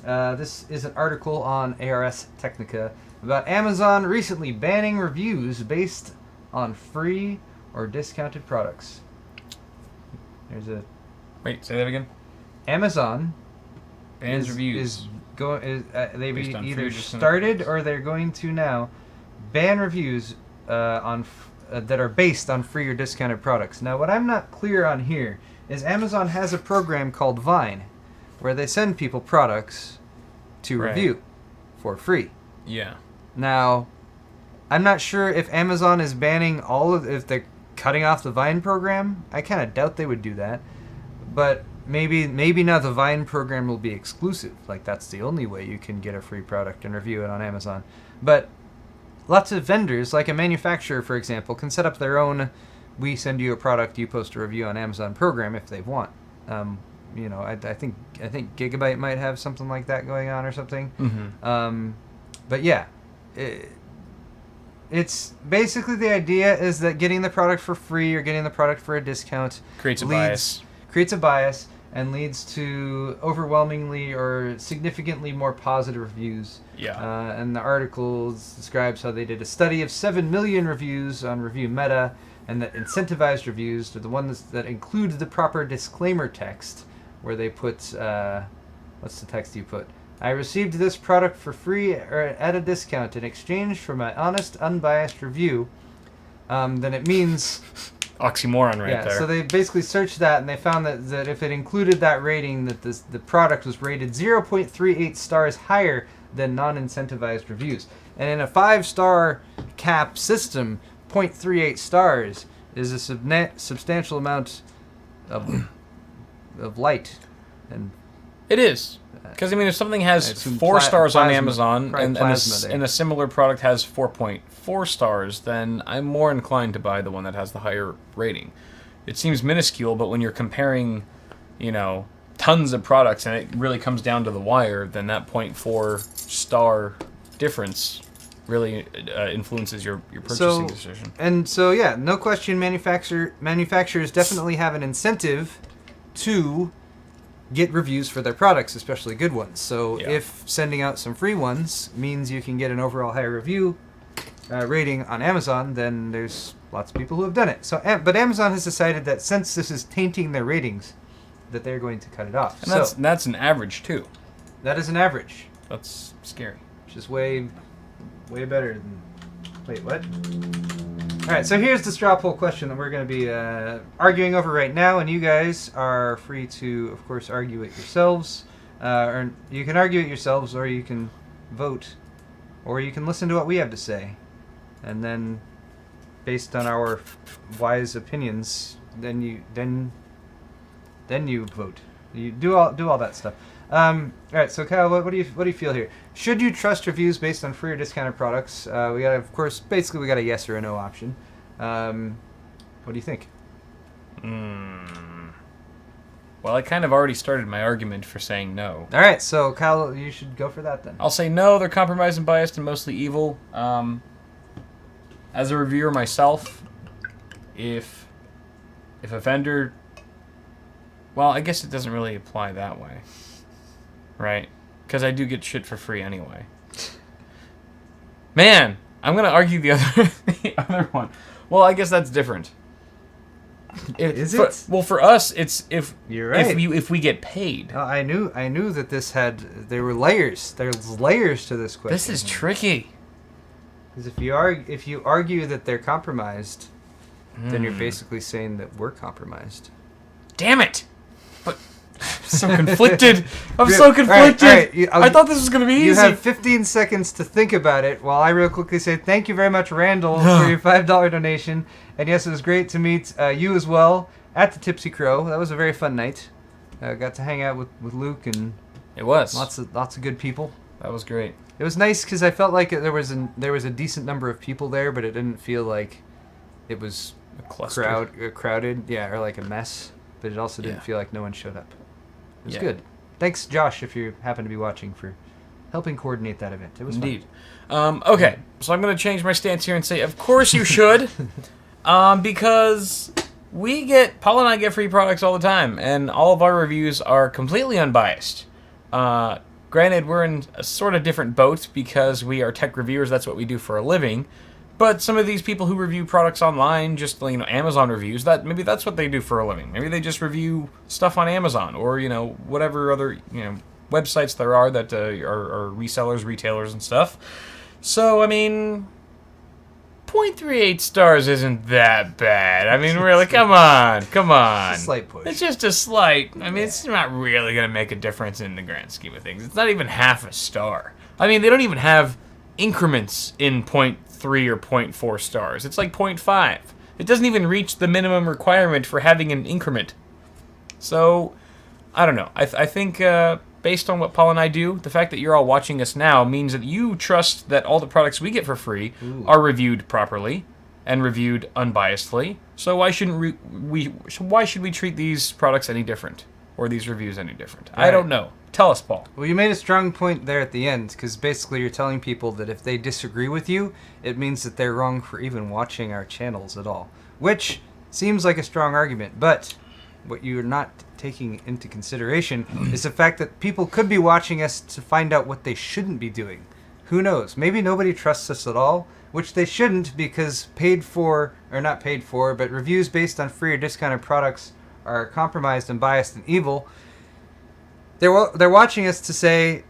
[SPEAKER 2] This is an article on ARS Technica about Amazon recently banning reviews based on free or discounted products.
[SPEAKER 1] Wait, say that again.
[SPEAKER 2] Amazon
[SPEAKER 1] bans reviews.
[SPEAKER 2] They've either started or they're going to now ban reviews that are based on free or discounted products. Now, what I'm not clear on here is Amazon has a program called Vine, where they send people products to review for free.
[SPEAKER 1] Yeah.
[SPEAKER 2] Now, I'm not sure if Amazon is banning if they're cutting off the Vine program. I kind of doubt they would do that, but maybe now the Vine program will be exclusive. Like, that's the only way you can get a free product and review it on Amazon. But lots of vendors, like a manufacturer, for example, can set up their own we send you a product, you post a review on Amazon program if they want. I think Gigabyte might have something like that going on or something.
[SPEAKER 1] Mm-hmm.
[SPEAKER 2] But yeah, it's basically the idea is that getting the product for free or getting the product for a discount
[SPEAKER 1] creates a bias
[SPEAKER 2] and leads to overwhelmingly or significantly more positive reviews.
[SPEAKER 1] Yeah.
[SPEAKER 2] And the article describes how they did a study of 7 million reviews on Review Meta, and that incentivized reviews are the ones that include the proper disclaimer text, where they put, what's the text you put? I received this product for free or at a discount in exchange for my honest, unbiased review. Then it means...
[SPEAKER 1] Oxymoron there.
[SPEAKER 2] Yeah, so they basically searched that, and they found that if it included that rating, that the product was rated 0.38 stars higher than non-incentivized reviews. And in a 5-star cap system, 0.38 stars is a substantial amount of light. And
[SPEAKER 1] it is. Because, if something has 4 stars on Amazon and a similar product has 4.4 stars, then I'm more inclined to buy the one that has the higher rating. It seems minuscule, but when you're comparing, tons of products and it really comes down to the wire, then that 0.4 star difference really influences your purchasing decision.
[SPEAKER 2] And so, yeah, no question, manufacturers definitely have an incentive to get reviews for their products, especially good ones. So if sending out some free ones means you can get an overall higher review rating on Amazon, then there's lots of people who have done it. So, but Amazon has decided that since this is tainting their ratings, that they're going to cut it off.
[SPEAKER 1] And that's an average too.
[SPEAKER 2] That is an average.
[SPEAKER 1] That's scary.
[SPEAKER 2] Which is way better than... Wait, what? Alright, so here's the straw poll question that we're going to be arguing over right now, and you guys are free to, of course, argue it yourselves. Or you can argue it yourselves, or you can vote, or you can listen to what we have to say. And then, based on our wise opinions, then you vote. You do all that stuff. All right, so Kyle, what do you feel here? Should you trust reviews based on free or discounted products? We got, of course, basically we got a yes or a no option. What do you think?
[SPEAKER 1] Well, I kind of already started my argument for saying no.
[SPEAKER 2] All right, so Kyle, you should go for that then.
[SPEAKER 1] I'll say no. They're compromised and biased and mostly evil. As a reviewer myself, if a vendor, well, I guess it doesn't really apply that way. Right? Because I do get shit for free anyway. Man, I'm going to argue the other one. Well, I guess that's different.
[SPEAKER 2] Is it?
[SPEAKER 1] Well, for us, it's if
[SPEAKER 2] you're right.
[SPEAKER 1] If we get paid.
[SPEAKER 2] I knew that this there were layers. There's layers to this question.
[SPEAKER 1] This is tricky.
[SPEAKER 2] Because if you argue that they're compromised, then you're basically saying that we're compromised.
[SPEAKER 1] Damn it! But so conflicted. I'm so conflicted. All right. I thought this was going to be easy.
[SPEAKER 2] You have 15 seconds to think about it while I real quickly say thank you very much, Randall, for your $5 donation. And yes, it was great to meet you as well at the Tipsy Crow. That was a very fun night. Got to hang out with Luke and
[SPEAKER 1] it was
[SPEAKER 2] lots of good people.
[SPEAKER 1] That was great.
[SPEAKER 2] It was nice because I felt like there was a decent number of people there, but it didn't feel like it was
[SPEAKER 1] a cluster.
[SPEAKER 2] Crowded, yeah, or like a mess. But it also didn't feel like no one showed up. It was
[SPEAKER 1] Yeah.
[SPEAKER 2] good. Thanks, Josh, if you happen to be watching, for helping coordinate that event. It was
[SPEAKER 1] Indeed. Okay, so I'm going to change my stance here and say, of course you should, because Paul and I get free products all the time, and all of our reviews are completely unbiased. Granted, we're in a sort of different boat because we are tech reviewers. That's what we do for a living. But some of these people who review products online, just Amazon reviews, maybe that's what they do for a living. Maybe they just review stuff on Amazon or whatever other websites there are that are resellers, retailers, and stuff. So 0.38 stars isn't that bad. I mean, really, come on.
[SPEAKER 2] It's a slight push.
[SPEAKER 1] It's just a slight. It's not really going to make a difference in the grand scheme of things. It's not even half a star. They don't even have increments in 0.3 or 0.4 stars. It's like 0.5. It doesn't even reach the minimum requirement for having an increment. So, I don't know. I think based on what Paul and I do, the fact that you're all watching us now means that you trust that all the products we get for free are reviewed properly and reviewed unbiasedly. So why shouldn't why should we treat these products any different or these reviews any different?
[SPEAKER 2] Right.
[SPEAKER 1] I don't know. Tell us, Paul.
[SPEAKER 2] Well, you made a strong point there at the end, because basically you're telling people that if they disagree with you, it means that they're wrong for even watching our channels at all. Which seems like a strong argument, but what you're not taking into consideration is the fact that people could be watching us to find out what they shouldn't be doing. Who knows? Maybe nobody trusts us at all, which they shouldn't, because but reviews based on free or discounted products are compromised and biased and evil. They're watching us to say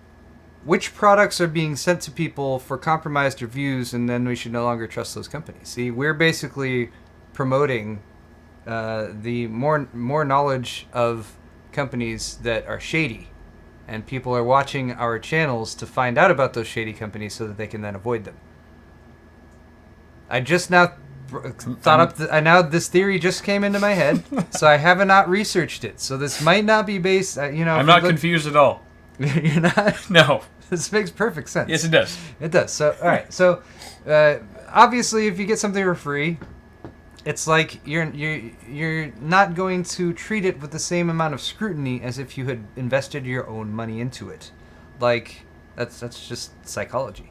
[SPEAKER 2] which products are being sent to people for compromised reviews, and then we should no longer trust those companies. See, we're basically promoting the more knowledge of companies that are shady, and people are watching our channels to find out about those shady companies so that they can then avoid them. I just now thought up. Now this theory just came into my head, so I have not researched it. So this might not be based.
[SPEAKER 1] I'm not confused at all.
[SPEAKER 2] You're not.
[SPEAKER 1] No.
[SPEAKER 2] This makes perfect sense.
[SPEAKER 1] Yes, it does.
[SPEAKER 2] It does. So all right. So obviously, if you get something for free, it's like you're not going to treat it with the same amount of scrutiny as if you had invested your own money into it. Like that's just psychology,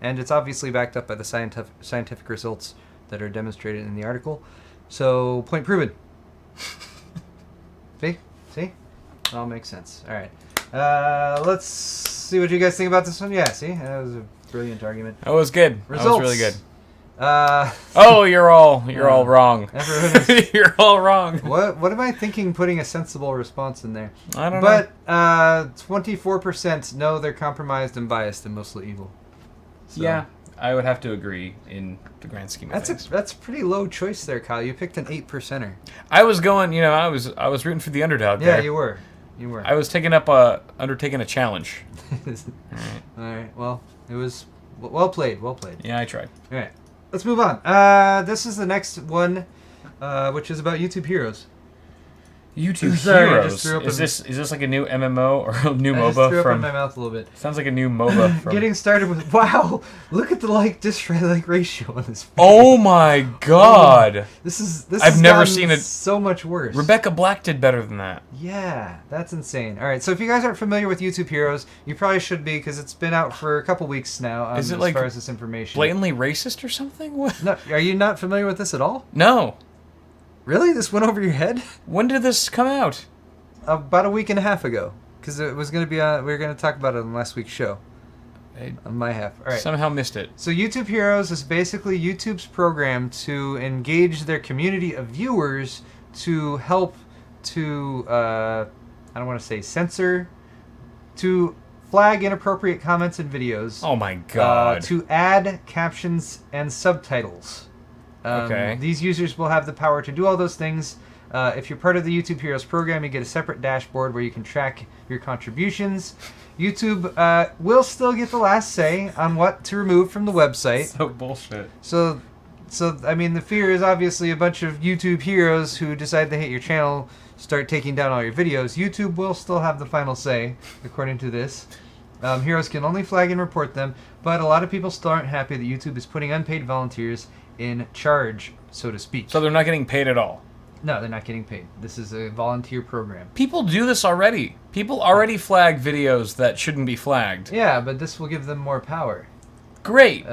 [SPEAKER 2] and it's obviously backed up by the scientific results that are demonstrated in the article. So point proven. See, it all makes sense. All right, let's see what you guys think about this one. Yeah, see, that was a brilliant argument.
[SPEAKER 1] That was good.
[SPEAKER 2] Results.
[SPEAKER 1] That was really good.
[SPEAKER 2] Oh,
[SPEAKER 1] you're all wrong. You're all wrong.
[SPEAKER 2] What am I thinking? Putting a sensible response in there.
[SPEAKER 1] I don't know.
[SPEAKER 2] But 24% no, they're compromised and biased and mostly evil. So,
[SPEAKER 1] yeah, I would have to agree in the grand scheme of things.
[SPEAKER 2] That's a pretty low choice there, Kyle. You picked an 8%er.
[SPEAKER 1] I was going. I was rooting for the underdog.
[SPEAKER 2] Yeah,
[SPEAKER 1] there.
[SPEAKER 2] you were.
[SPEAKER 1] I was undertaking a challenge.
[SPEAKER 2] All right. Well, it was well played.
[SPEAKER 1] Yeah, I tried.
[SPEAKER 2] All right. Let's move on. This is the next one, which is about YouTube heroes.
[SPEAKER 1] YouTube
[SPEAKER 2] Sorry, I
[SPEAKER 1] Heroes.
[SPEAKER 2] just threw up
[SPEAKER 1] Is this like a new MMO or a new
[SPEAKER 2] I
[SPEAKER 1] MOBA
[SPEAKER 2] just threw up in
[SPEAKER 1] from?
[SPEAKER 2] my mouth a little bit.
[SPEAKER 1] Sounds like a new MOBA from.
[SPEAKER 2] Getting started with wow! Look at the like ratio on this.
[SPEAKER 1] Oh my God!
[SPEAKER 2] This
[SPEAKER 1] I've
[SPEAKER 2] has
[SPEAKER 1] never
[SPEAKER 2] gotten
[SPEAKER 1] seen it
[SPEAKER 2] so much worse.
[SPEAKER 1] Rebecca Black did better than that.
[SPEAKER 2] Yeah, that's insane. All right, so if you guys aren't familiar with YouTube Heroes, you probably should be because it's been out for a couple weeks now.
[SPEAKER 1] Is it
[SPEAKER 2] as
[SPEAKER 1] like
[SPEAKER 2] far as this information?
[SPEAKER 1] Blatantly racist or something? What?
[SPEAKER 2] No, are you not familiar with this at all?
[SPEAKER 1] No.
[SPEAKER 2] Really? This went over your head?
[SPEAKER 1] When did this come out?
[SPEAKER 2] About a week and a half ago, because it was going to be we were going to talk about it on last week's show. On my half. All right.
[SPEAKER 1] Somehow missed it.
[SPEAKER 2] So YouTube Heroes is basically YouTube's program to engage their community of viewers to help to I don't want to say censor, to flag inappropriate comments and videos.
[SPEAKER 1] Oh my God.
[SPEAKER 2] To add captions and subtitles.
[SPEAKER 1] Okay.
[SPEAKER 2] These users will have the power to do all those things. If you're part of the YouTube Heroes program, you get a separate dashboard where you can track your contributions. YouTube will still get the last say on what to remove from the website.
[SPEAKER 1] So bullshit.
[SPEAKER 2] So I mean, the fear is obviously a bunch of YouTube heroes who decide they hate your channel start taking down all your videos. YouTube will still have the final say, according to this. Heroes can only flag and report them, but a lot of people still aren't happy that YouTube is putting unpaid volunteers in charge, so to speak.
[SPEAKER 1] So they're not getting paid at all?
[SPEAKER 2] No, they're not getting paid. This is a volunteer program.
[SPEAKER 1] People do this already. People already flag videos that shouldn't be flagged.
[SPEAKER 2] Yeah, but this will give them more power.
[SPEAKER 1] Great.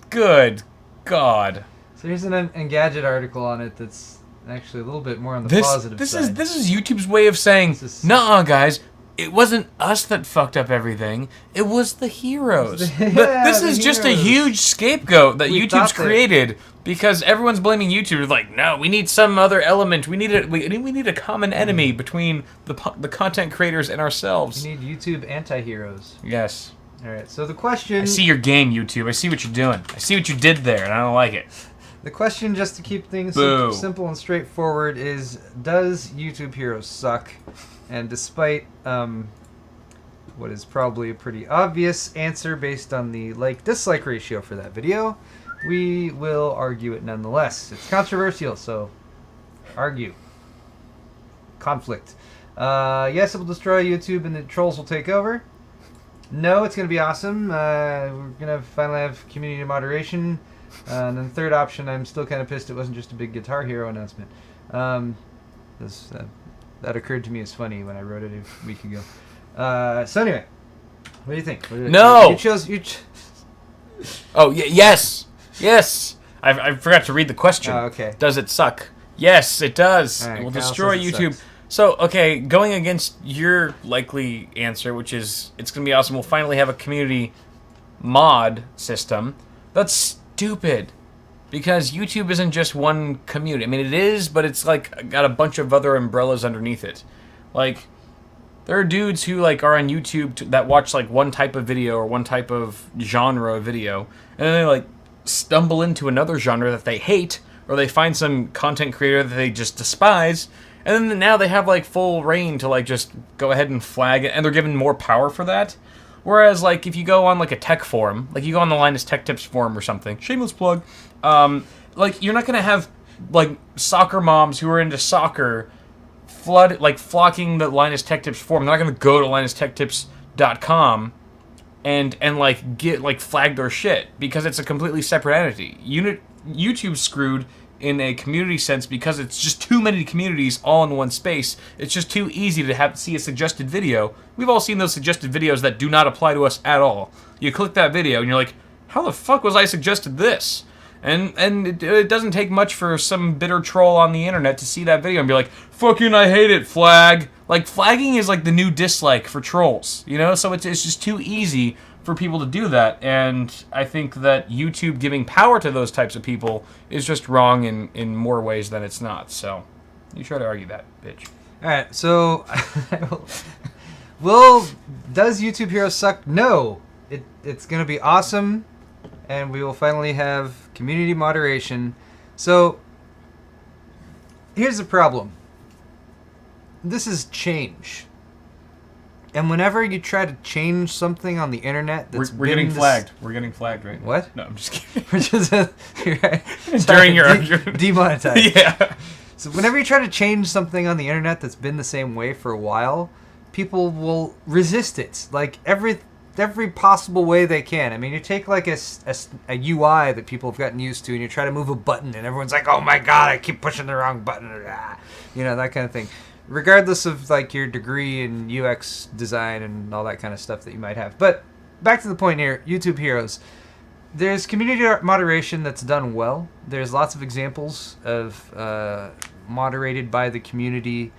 [SPEAKER 1] Good God.
[SPEAKER 2] So here's an Engadget article on it that's actually a little bit more on the positive side.
[SPEAKER 1] This is YouTube's way of saying, nuh-uh, guys, it wasn't us that fucked up everything. It was the heroes. But this is just a huge scapegoat that YouTube's created because everyone's blaming YouTube. It's like, no, we need some other element. We need a common enemy between the content creators and ourselves.
[SPEAKER 2] We need YouTube anti-heroes.
[SPEAKER 1] Yes.
[SPEAKER 2] All right. So the question.
[SPEAKER 1] I see your game, YouTube. I see what you're doing. I see what you did there, and I don't like it.
[SPEAKER 2] The question, just to keep things simple and straightforward, is: does YouTube Heroes suck? And despite what is probably a pretty obvious answer based on the like-dislike ratio for that video, we will argue it nonetheless. It's controversial, so argue. Conflict. Yes, it will destroy YouTube and the trolls will take over. No, it's going to be awesome. We're going to finally have community moderation. And then the third option, I'm still kind of pissed it wasn't just a big Guitar Hero announcement. That occurred to me as funny when I wrote it a week ago. So anyway, what do you think?
[SPEAKER 1] No!
[SPEAKER 2] You chose...
[SPEAKER 1] Oh, yes! Yes! I forgot to read the question.
[SPEAKER 2] Oh, okay.
[SPEAKER 1] Does it suck? Yes, it does.
[SPEAKER 2] Right,
[SPEAKER 1] it will
[SPEAKER 2] Kyle
[SPEAKER 1] destroy
[SPEAKER 2] says it
[SPEAKER 1] YouTube.
[SPEAKER 2] sucks.
[SPEAKER 1] So, okay, going against your likely answer, which is it's going to be awesome, we'll finally have a community mod system. That's stupid. Because YouTube isn't just one community. I mean, it is, but it's like got a bunch of other umbrellas underneath it. Like, there are dudes who like are on YouTube that watch like one type of video or one type of genre of video, and then they like stumble into another genre that they hate, or they find some content creator that they just despise, and then now they have like full reign to like just go ahead and flag it, and they're given more power for that. Whereas like if you go on like a tech forum, like you go on the Linus Tech Tips forum or something, shameless plug, like you're not gonna have like soccer moms who are into soccer flocking the Linus Tech Tips forum. They're not gonna go to linustechtips.com and like get like flag their shit because it's a completely separate entity. YouTube screwed in a community sense because it's just too many communities all in one space. It's just too easy to see a suggested video. We've all seen those suggested videos that do not apply to us at all. You click that video and you're like, how the fuck was I suggested this? And it doesn't take much for some bitter troll on the internet to see that video and be like, fucking I hate it, flag. Like, flagging is like the new dislike for trolls, you know? So it's just too easy for people to do that, and I think that YouTube giving power to those types of people is just wrong in more ways than it's not. So you try to argue that, bitch.
[SPEAKER 2] All right, so does YouTube Heroes suck? No. It's going to be awesome, and we will finally have community moderation. So here's the problem. This is change. And whenever you try to change something on the internet that's
[SPEAKER 1] we're getting flagged. We're getting flagged right now.
[SPEAKER 2] What?
[SPEAKER 1] No, I'm just kidding.
[SPEAKER 2] We're just right.
[SPEAKER 1] During your argument.
[SPEAKER 2] Demonetized.
[SPEAKER 1] Yeah.
[SPEAKER 2] So whenever you try to change something on the internet that's been the same way for a while, people will resist it. Like every possible way they can. I mean, you take like a UI that people have gotten used to and you try to move a button and everyone's like, oh my god, I keep pushing the wrong button. You know, that kind of thing. Regardless of like your degree in UX design and all that kind of stuff that you might have. But back to the point here, YouTube Heroes. There's community moderation that's done well. There's lots of examples of moderated by the communities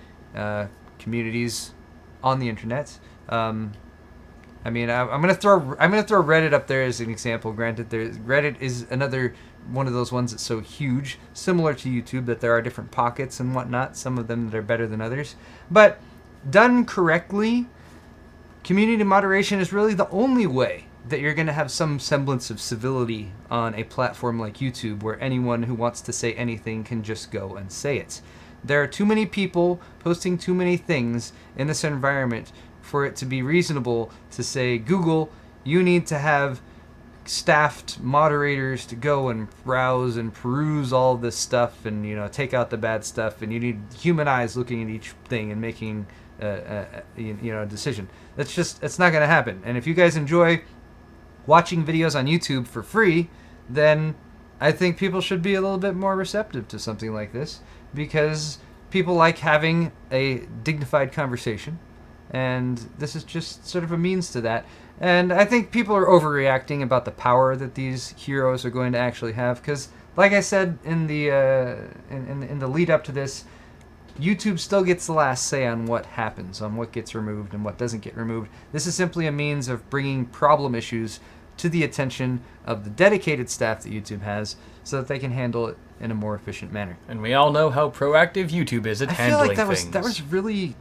[SPEAKER 2] on the internet. I mean, I'm gonna throw Reddit up there as an example. Granted, Reddit is another one of those ones that's so huge, similar to YouTube, that there are different pockets and whatnot. Some of them that are better than others, but done correctly, community moderation is really the only way that you're going to have some semblance of civility on a platform like YouTube, where anyone who wants to say anything can just go and say it. There are too many people posting too many things in this environment for it to be reasonable to say, Google, you need to have staffed moderators to go and browse and peruse all this stuff and, you know, take out the bad stuff, and you need human eyes looking at each thing and making a decision. It's not going to happen. And if you guys enjoy watching videos on YouTube for free, then I think people should be a little bit more receptive to something like this, because people like having a dignified conversation, and this is just sort of a means to that. And I think people are overreacting about the power that these heroes are going to actually have, because, like I said in the in the lead up to this, YouTube still gets the last say on what happens, on what gets removed and what doesn't get removed. This is simply a means of bringing problem issues to the attention of the dedicated staff that YouTube has, so that they can handle it in a more efficient manner.
[SPEAKER 1] And we all know how proactive YouTube is at handling things.
[SPEAKER 2] That was really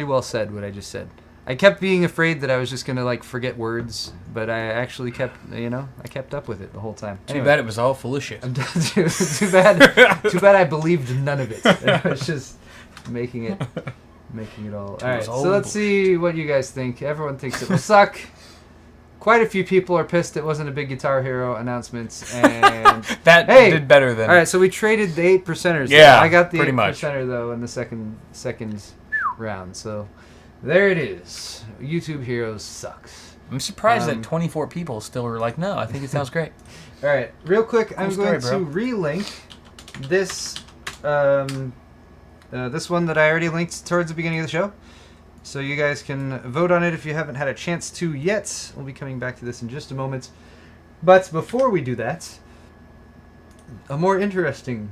[SPEAKER 2] well said, what I just said. I kept being afraid that I was just gonna like forget words, but I actually kept up with it the whole time.
[SPEAKER 1] Too bad it was all full of shit.
[SPEAKER 2] Too bad I believed none of it. I was just making it all. All right, so let's see what you guys think. Everyone thinks it will suck. Quite a few people are pissed it wasn't a big Guitar Hero announcement, and
[SPEAKER 1] that did better than.
[SPEAKER 2] All right, so we traded the 8%ers.
[SPEAKER 1] Yeah,
[SPEAKER 2] I got the
[SPEAKER 1] 8%er
[SPEAKER 2] though in the second round. So there it is. YouTube Heroes sucks.
[SPEAKER 1] I'm surprised that 24 people still were like, no, I think it sounds great.
[SPEAKER 2] All right, real quick, I'm going to relink this this one that I already linked towards the beginning of the show, so you guys can vote on it if you haven't had a chance to yet. We'll be coming back to this in just a moment. But before we do that, a more interesting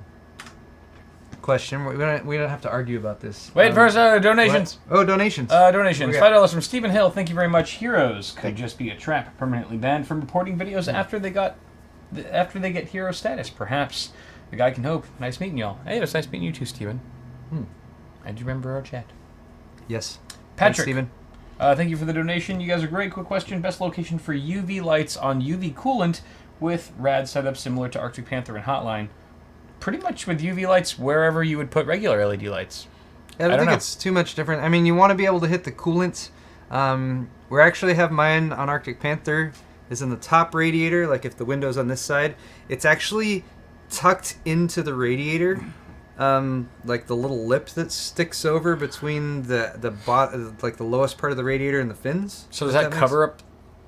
[SPEAKER 2] question. We don't have to argue about this.
[SPEAKER 1] Wait, first, donations.
[SPEAKER 2] What? Oh, donations.
[SPEAKER 1] Donations. $5 from Stephen Hill. Thank you very much. Heroes could just be a trap, permanently banned from reporting videos after they get hero status. Perhaps the guy can hope. Nice meeting y'all. Hey, it was nice meeting you too, Stephen. I do remember our chat.
[SPEAKER 2] Yes.
[SPEAKER 1] Patrick.
[SPEAKER 2] Thanks, Stephen.
[SPEAKER 1] Thank you for the donation. You guys are great. Quick question. Best location for UV lights on UV coolant with rad setup similar to Arctic Panther and Hotline. Pretty much with UV lights wherever you would put regular LED lights.
[SPEAKER 2] I don't think it's too much different. I mean, you want to be able to hit the coolant. We actually have mine on Arctic Panther is in the top radiator. Like if the window's on this side, it's actually tucked into the radiator. Like the little lip that sticks over between the lowest part of the radiator and the fins.
[SPEAKER 1] So does that cover up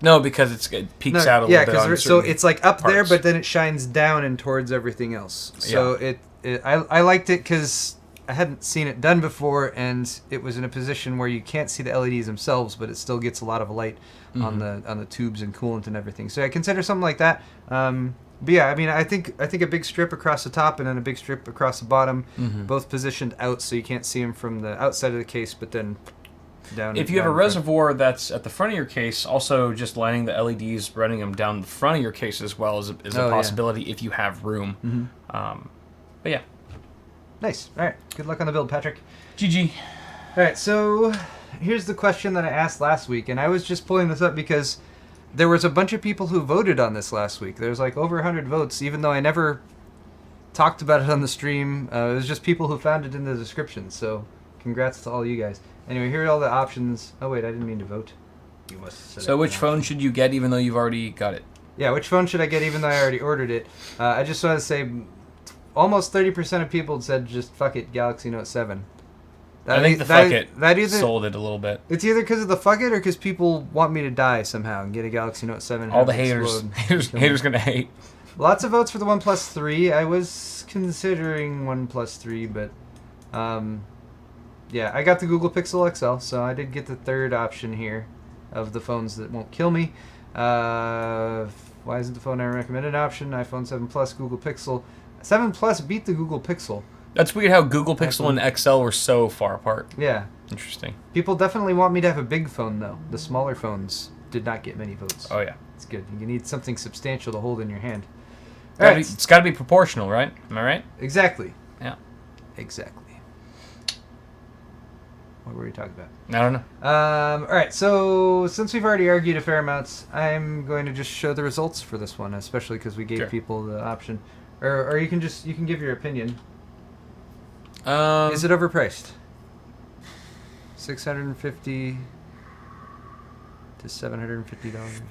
[SPEAKER 1] No, because it peeks out a little bit. On
[SPEAKER 2] so it's like up there,
[SPEAKER 1] parts.
[SPEAKER 2] but then it shines down and towards everything else. So I liked it because I hadn't seen it done before, and it was in a position where you can't see the LEDs themselves, but it still gets a lot of light on the tubes and coolant and everything. So I consider something like that. But yeah, I mean, I think a big strip across the top and then a big strip across the bottom, both positioned out so you can't see them from the outside of the case, but then down.
[SPEAKER 1] If you have a reservoir that's at the front of your case, also just lining the LEDs, running them down the front of your case as well is a possibility if you have room. But yeah.
[SPEAKER 2] Nice. All right. Good luck on the build, Patrick.
[SPEAKER 1] GG.
[SPEAKER 2] All right. So here's the question that I asked last week, and I was just pulling this up because there was a bunch of people who voted on this last week. There's like over 100 votes, even though I never talked about it on the stream. It was just people who found it in the description. So congrats to all you guys. Anyway, here are all the options. Oh wait, I didn't mean to vote. You must.
[SPEAKER 1] So which phone should you get even though you've already got it?
[SPEAKER 2] Yeah, which phone should I get even though I already ordered it? I just want to say almost 30% of people said just fuck it, Galaxy Note 7.
[SPEAKER 1] I think the fuck it sold it a little bit.
[SPEAKER 2] It's either because of the fuck it or because people want me to die somehow and get a Galaxy Note 7.
[SPEAKER 1] All the haters gonna hate.
[SPEAKER 2] Lots of votes for the OnePlus 3. I was considering OnePlus 3, but yeah, I got the Google Pixel XL, so I did get the third option here of the phones that won't kill me. Why isn't the phone I recommended option? iPhone 7 Plus, Google Pixel. 7 Plus beat the Google Pixel.
[SPEAKER 1] That's weird how Google Pixel and XL were so far apart.
[SPEAKER 2] Yeah.
[SPEAKER 1] Interesting.
[SPEAKER 2] People definitely want me to have a big phone, though. The smaller phones did not get many votes.
[SPEAKER 1] Oh, yeah.
[SPEAKER 2] It's good. You need something substantial to hold in your hand.
[SPEAKER 1] It's got to be proportional, right? Am I right?
[SPEAKER 2] Exactly.
[SPEAKER 1] Yeah.
[SPEAKER 2] Exactly. What were we talking about?
[SPEAKER 1] I don't know.
[SPEAKER 2] All right, so since we've already argued a fair amount, I'm going to just show the results for this one, especially because we gave people the option. Or you can give your opinion. Is it overpriced? $650 to $750.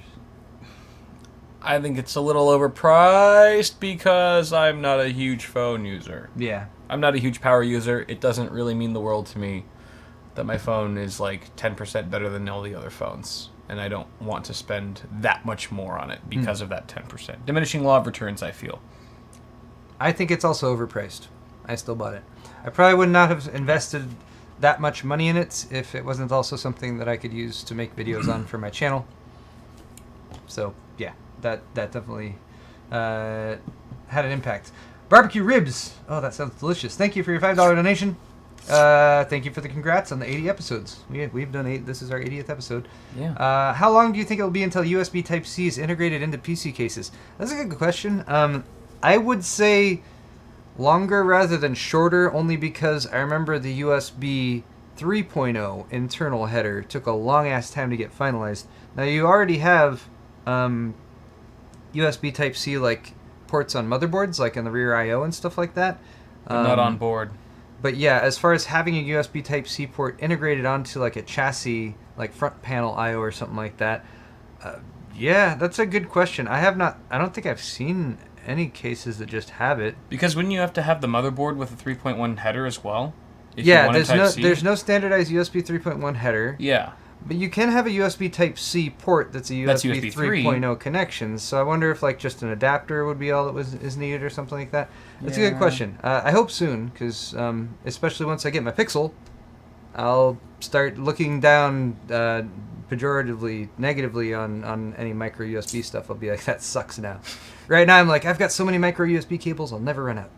[SPEAKER 1] I think it's a little overpriced because I'm not a huge phone user.
[SPEAKER 2] Yeah.
[SPEAKER 1] I'm not a huge power user. It doesn't really mean the world to me that my phone is like 10% better than all the other phones. And I don't want to spend that much more on it because of that 10%. Diminishing law of returns, I feel.
[SPEAKER 2] I think it's also overpriced. I still bought it. I probably would not have invested that much money in it if it wasn't also something that I could use to make videos on for my channel. So, yeah, that definitely had an impact. Barbecue ribs. Oh, that sounds delicious. Thank you for your $5 donation. Thank you for the congrats on the 80 episodes. We've done 8. This is our 80th episode.
[SPEAKER 1] Yeah.
[SPEAKER 2] How long do you think it will be until USB Type-C is integrated into PC cases? That's a good question. I would say longer rather than shorter, only because I remember the USB 3.0 internal header took a long-ass time to get finalized. Now, you already have USB Type-C like ports on motherboards, like in the rear I.O. and stuff like that.
[SPEAKER 1] But not on board.
[SPEAKER 2] But yeah, as far as having a USB Type-C port integrated onto like a chassis, like front panel I.O. or something like that, yeah, that's a good question. I don't think I've seen any cases that just have it.
[SPEAKER 1] Because wouldn't you have to have the motherboard with a 3.1 header as well?
[SPEAKER 2] Yeah, there's no standardized USB 3.1 header.
[SPEAKER 1] Yeah.
[SPEAKER 2] But you can have a USB Type-C port that's a USB 3.0 connection. So I wonder if like just an adapter would be all that is needed or something like that. That's a good question. I hope soon, because especially once I get my Pixel, I'll start looking down pejoratively, negatively on any micro USB stuff. I'll be like, that sucks now. Right now I'm like, I've got so many micro USB cables, I'll never run out.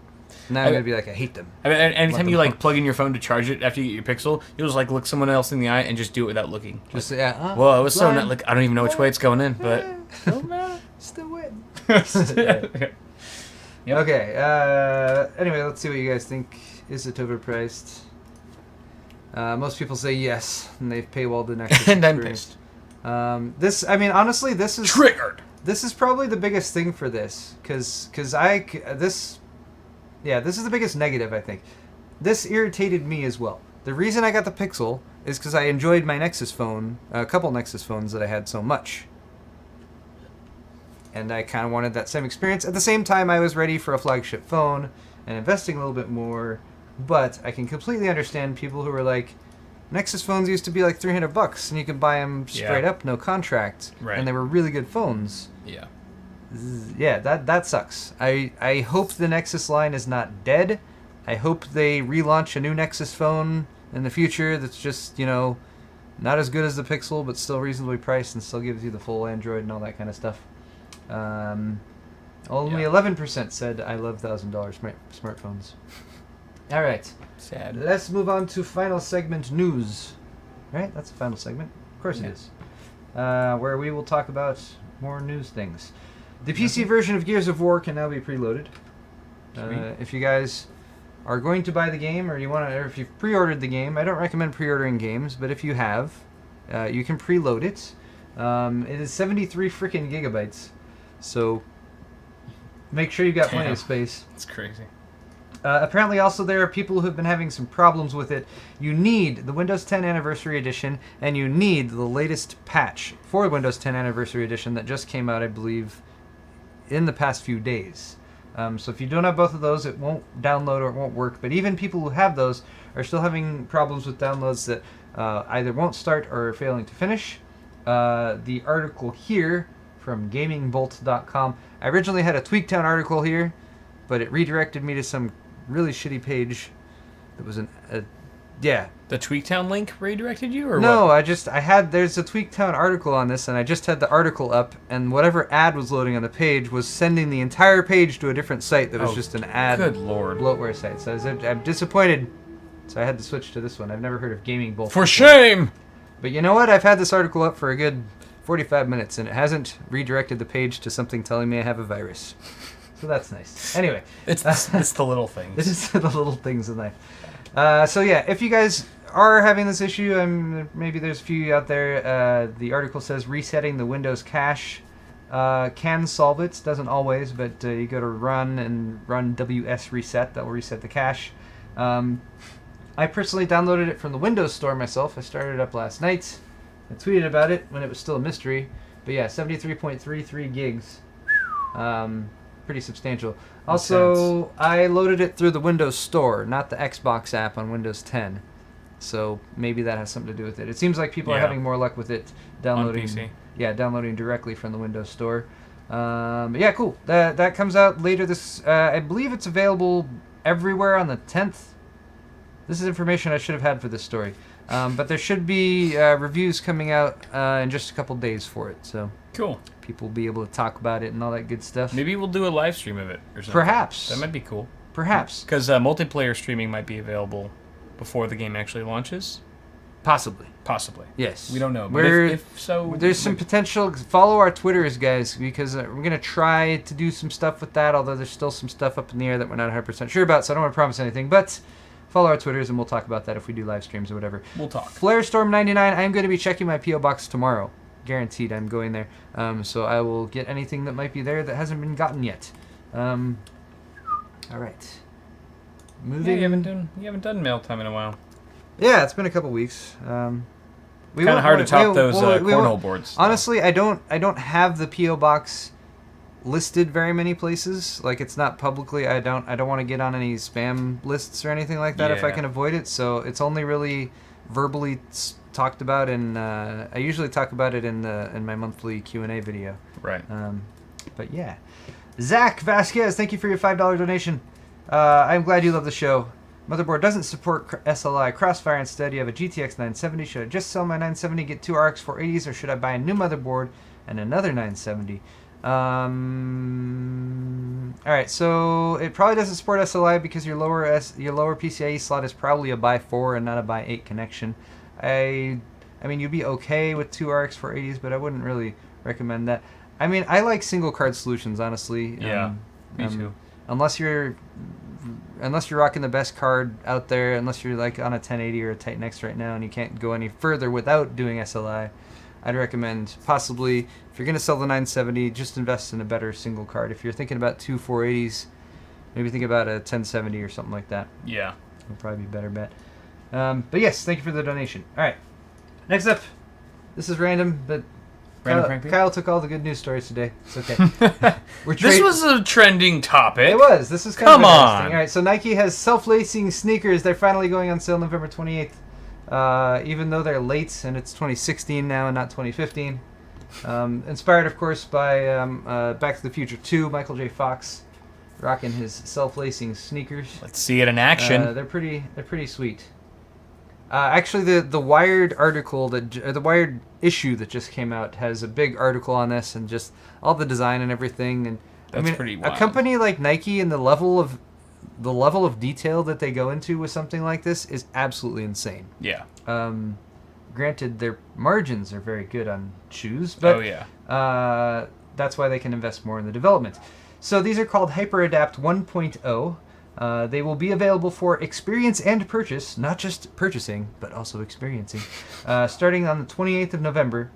[SPEAKER 2] Now I'm going to be like, I hate them.
[SPEAKER 1] I mean, anytime you like plug in your phone to charge it after you get your Pixel, you'll just like look someone else in the eye and just do it without looking.
[SPEAKER 2] Just
[SPEAKER 1] whoa, it was so not like I don't even know which way it's going in, but
[SPEAKER 2] still win.
[SPEAKER 1] Yep.
[SPEAKER 2] Okay. Anyway, let's see what you guys think. Is it overpriced? Most people say yes, and they've paywalled the next.
[SPEAKER 1] And I'm pissed.
[SPEAKER 2] Honestly, this is
[SPEAKER 1] triggered.
[SPEAKER 2] This is probably the biggest thing for this, because this is the biggest negative, I think. This irritated me as well. The reason I got the Pixel is because I enjoyed my Nexus phone, a couple Nexus phones that I had so much. And I kind of wanted that same experience. At the same time, I was ready for a flagship phone and investing a little bit more. But I can completely understand people who are like, Nexus phones used to be like $300, and you could buy them straight up, no contract,
[SPEAKER 1] Right.
[SPEAKER 2] and they were really good phones.
[SPEAKER 1] Yeah.
[SPEAKER 2] Yeah, that sucks. I hope the Nexus line is not dead. I hope they relaunch a new Nexus phone in the future that's just, not as good as the Pixel, but still reasonably priced and still gives you the full Android and all that kind of stuff. Only 11% said I love $1,000 smartphones. All right.
[SPEAKER 1] Sad.
[SPEAKER 2] Let's move on to final segment news. Right? That's the final segment. Of course it is. Where we will talk about more news things. The PC version of Gears of War can now be preloaded. If you guys are going to buy the game, or or if you've pre-ordered the game, I don't recommend pre-ordering games, but if you have, you can preload it. It is 73 freaking gigabytes, so make sure you've got plenty of space.
[SPEAKER 1] It's crazy.
[SPEAKER 2] Apparently, also, there are people who have been having some problems with it. You need the Windows 10 Anniversary Edition, and you need the latest patch for Windows 10 Anniversary Edition that just came out, I believe, in the past few days. So if you don't have both of those, it won't download or it won't work. But even people who have those are still having problems with downloads that either won't start or are failing to finish. The article here from gamingbolt.com. I originally had a Tweaktown article here, but it redirected me to some really shitty page that was
[SPEAKER 1] The Tweaktown link redirected you, or
[SPEAKER 2] no,
[SPEAKER 1] what?
[SPEAKER 2] there's a Tweaktown article on this, and I just had the article up, and whatever ad was loading on the page was sending the entire page to a different site that was just an ad
[SPEAKER 1] Good lord.
[SPEAKER 2] bloatware site. So I'm disappointed, so I had to switch to this one. I've never heard of Gaming Bolt.
[SPEAKER 1] For shame!
[SPEAKER 2] But you know what? I've had this article up for a good 45 minutes, and it hasn't redirected the page to something telling me I have a virus. So that's nice. Anyway.
[SPEAKER 1] It's the little things.
[SPEAKER 2] It is the little things in life. So yeah, if you guys are having this issue, maybe there's a few out there. The article says resetting the Windows cache can solve it. Doesn't always, but you go to run and run WS reset. That will reset the cache. I personally downloaded it from the Windows Store myself. I started it up last night. I tweeted about it when it was still a mystery. But yeah, 73.33 gigs. Pretty substantial. Also, I loaded it through the Windows Store, not the Xbox app on Windows 10. So maybe that has something to do with it. It seems like people are having more luck with it downloading.
[SPEAKER 1] On PC.
[SPEAKER 2] Yeah, downloading directly from the Windows Store. But yeah, cool. That comes out later this. I believe it's available everywhere on the 10th. This is information I should have had for this story. But there should be reviews coming out in just a couple days for it. So
[SPEAKER 1] Cool.
[SPEAKER 2] people will be able to talk about it and all that good stuff.
[SPEAKER 1] Maybe we'll do a live stream of it or something.
[SPEAKER 2] Perhaps.
[SPEAKER 1] That might be cool.
[SPEAKER 2] Perhaps.
[SPEAKER 1] Because multiplayer streaming might be available before the game actually launches.
[SPEAKER 2] Possibly.
[SPEAKER 1] Possibly.
[SPEAKER 2] Yes.
[SPEAKER 1] We don't know. But if so...
[SPEAKER 2] There's some potential. Follow our Twitters, guys, because we're going to try to do some stuff with that, although there's still some stuff up in the air that we're not 100% sure about, so I don't want to promise anything. But follow our Twitters, and we'll talk about that if we do live streams or whatever.
[SPEAKER 1] We'll talk.
[SPEAKER 2] Flarestorm99, I'm going to be checking my P.O. Box tomorrow. Guaranteed I'm going there. So I will get anything that might be there that hasn't been gotten yet. All right. Moving.
[SPEAKER 1] Yeah, you haven't done mail time in a while.
[SPEAKER 2] Yeah, it's been a couple weeks.
[SPEAKER 1] Kind of hard to top those cornhole boards.
[SPEAKER 2] Honestly, I don't have the PO box listed very many places. Like, it's not publicly. I don't want to get on any spam lists or anything like that if I can avoid it. So it's only really verbally talked about, and I usually talk about it in my monthly Q&A video.
[SPEAKER 1] Right.
[SPEAKER 2] But yeah, Zach Vasquez, thank you for your $5 donation. I'm glad you love the show. Motherboard doesn't support SLI Crossfire. Instead, you have a GTX 970. Should I just sell my 970, get two RX 480s, or should I buy a new motherboard and another 970? All right, so it probably doesn't support SLI because your lower PCIe slot is probably a by 4 and not a by 8 connection. I mean, you'd be okay with two RX 480s, but I wouldn't really recommend that. I mean, I like single card solutions, honestly.
[SPEAKER 1] Yeah, me too.
[SPEAKER 2] Unless you're rocking the best card out there, unless you're like on a 1080 or a Titan X right now and you can't go any further without doing SLI, I'd recommend possibly, if you're going to sell the 970, just invest in a better single card. If you're thinking about two 480s, maybe think about a 1070 or something like that.
[SPEAKER 1] Yeah.
[SPEAKER 2] Would probably be a better bet. But yes, thank you for the donation. All right. Next up, this is random, but Kyle took all the good news stories today. It's okay.
[SPEAKER 1] This was a trending topic.
[SPEAKER 2] It was. This is kind of
[SPEAKER 1] Come
[SPEAKER 2] interesting.
[SPEAKER 1] on.
[SPEAKER 2] All right, so Nike has self-lacing sneakers. They're finally going on sale November 28th. even though they're late and it's 2016 now and not 2015. Inspired, of course, by Back to the Future 2, Michael J. Fox rocking his self-lacing sneakers.
[SPEAKER 1] Let's see it in action.
[SPEAKER 2] They're pretty sweet. Actually, the Wired article the Wired issue that just came out has a big article on this and just all the design and everything. And
[SPEAKER 1] That's pretty wild.
[SPEAKER 2] A company like Nike and the level of detail that they go into with something like this is absolutely insane.
[SPEAKER 1] Yeah.
[SPEAKER 2] Granted, their margins are very good on shoes, but that's why they can invest more in the development. So these are called HyperAdapt 1.0. They will be available for experience and purchase, not just purchasing, but also experiencing, starting on the 28th of November.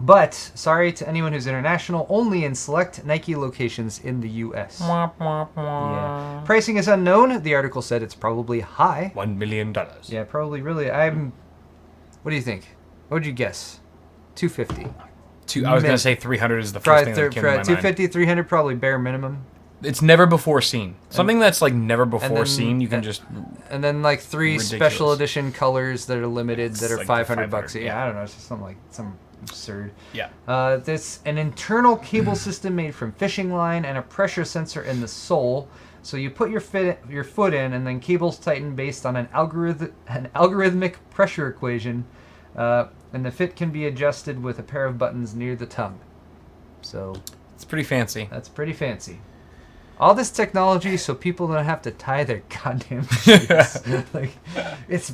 [SPEAKER 2] But, sorry to anyone who's international, only in select Nike locations in the U.S. Yeah. Pricing is unknown. The article said it's probably high.
[SPEAKER 1] $1 million.
[SPEAKER 2] Yeah, probably really. What do you think? What would you guess? 250.
[SPEAKER 1] I was going to say 300 is the first thing that came to my mind.
[SPEAKER 2] 250, 300 probably bare minimum.
[SPEAKER 1] It's never before seen. Something that's like never before seen, you can just...
[SPEAKER 2] And then like 3 special edition colors that are limited that are
[SPEAKER 1] like
[SPEAKER 2] $500.
[SPEAKER 1] yeah.
[SPEAKER 2] Yeah, I don't know. It's just something like some absurd.
[SPEAKER 1] Yeah.
[SPEAKER 2] There's an internal cable system made from fishing line and a pressure sensor in the sole. So you put your foot in, and then cables tighten based on an algorithmic pressure equation, and the fit can be adjusted with a pair of buttons near the tongue. So
[SPEAKER 1] it's pretty fancy.
[SPEAKER 2] That's pretty fancy. All this technology so people don't have to tie their goddamn shoes. Like, it's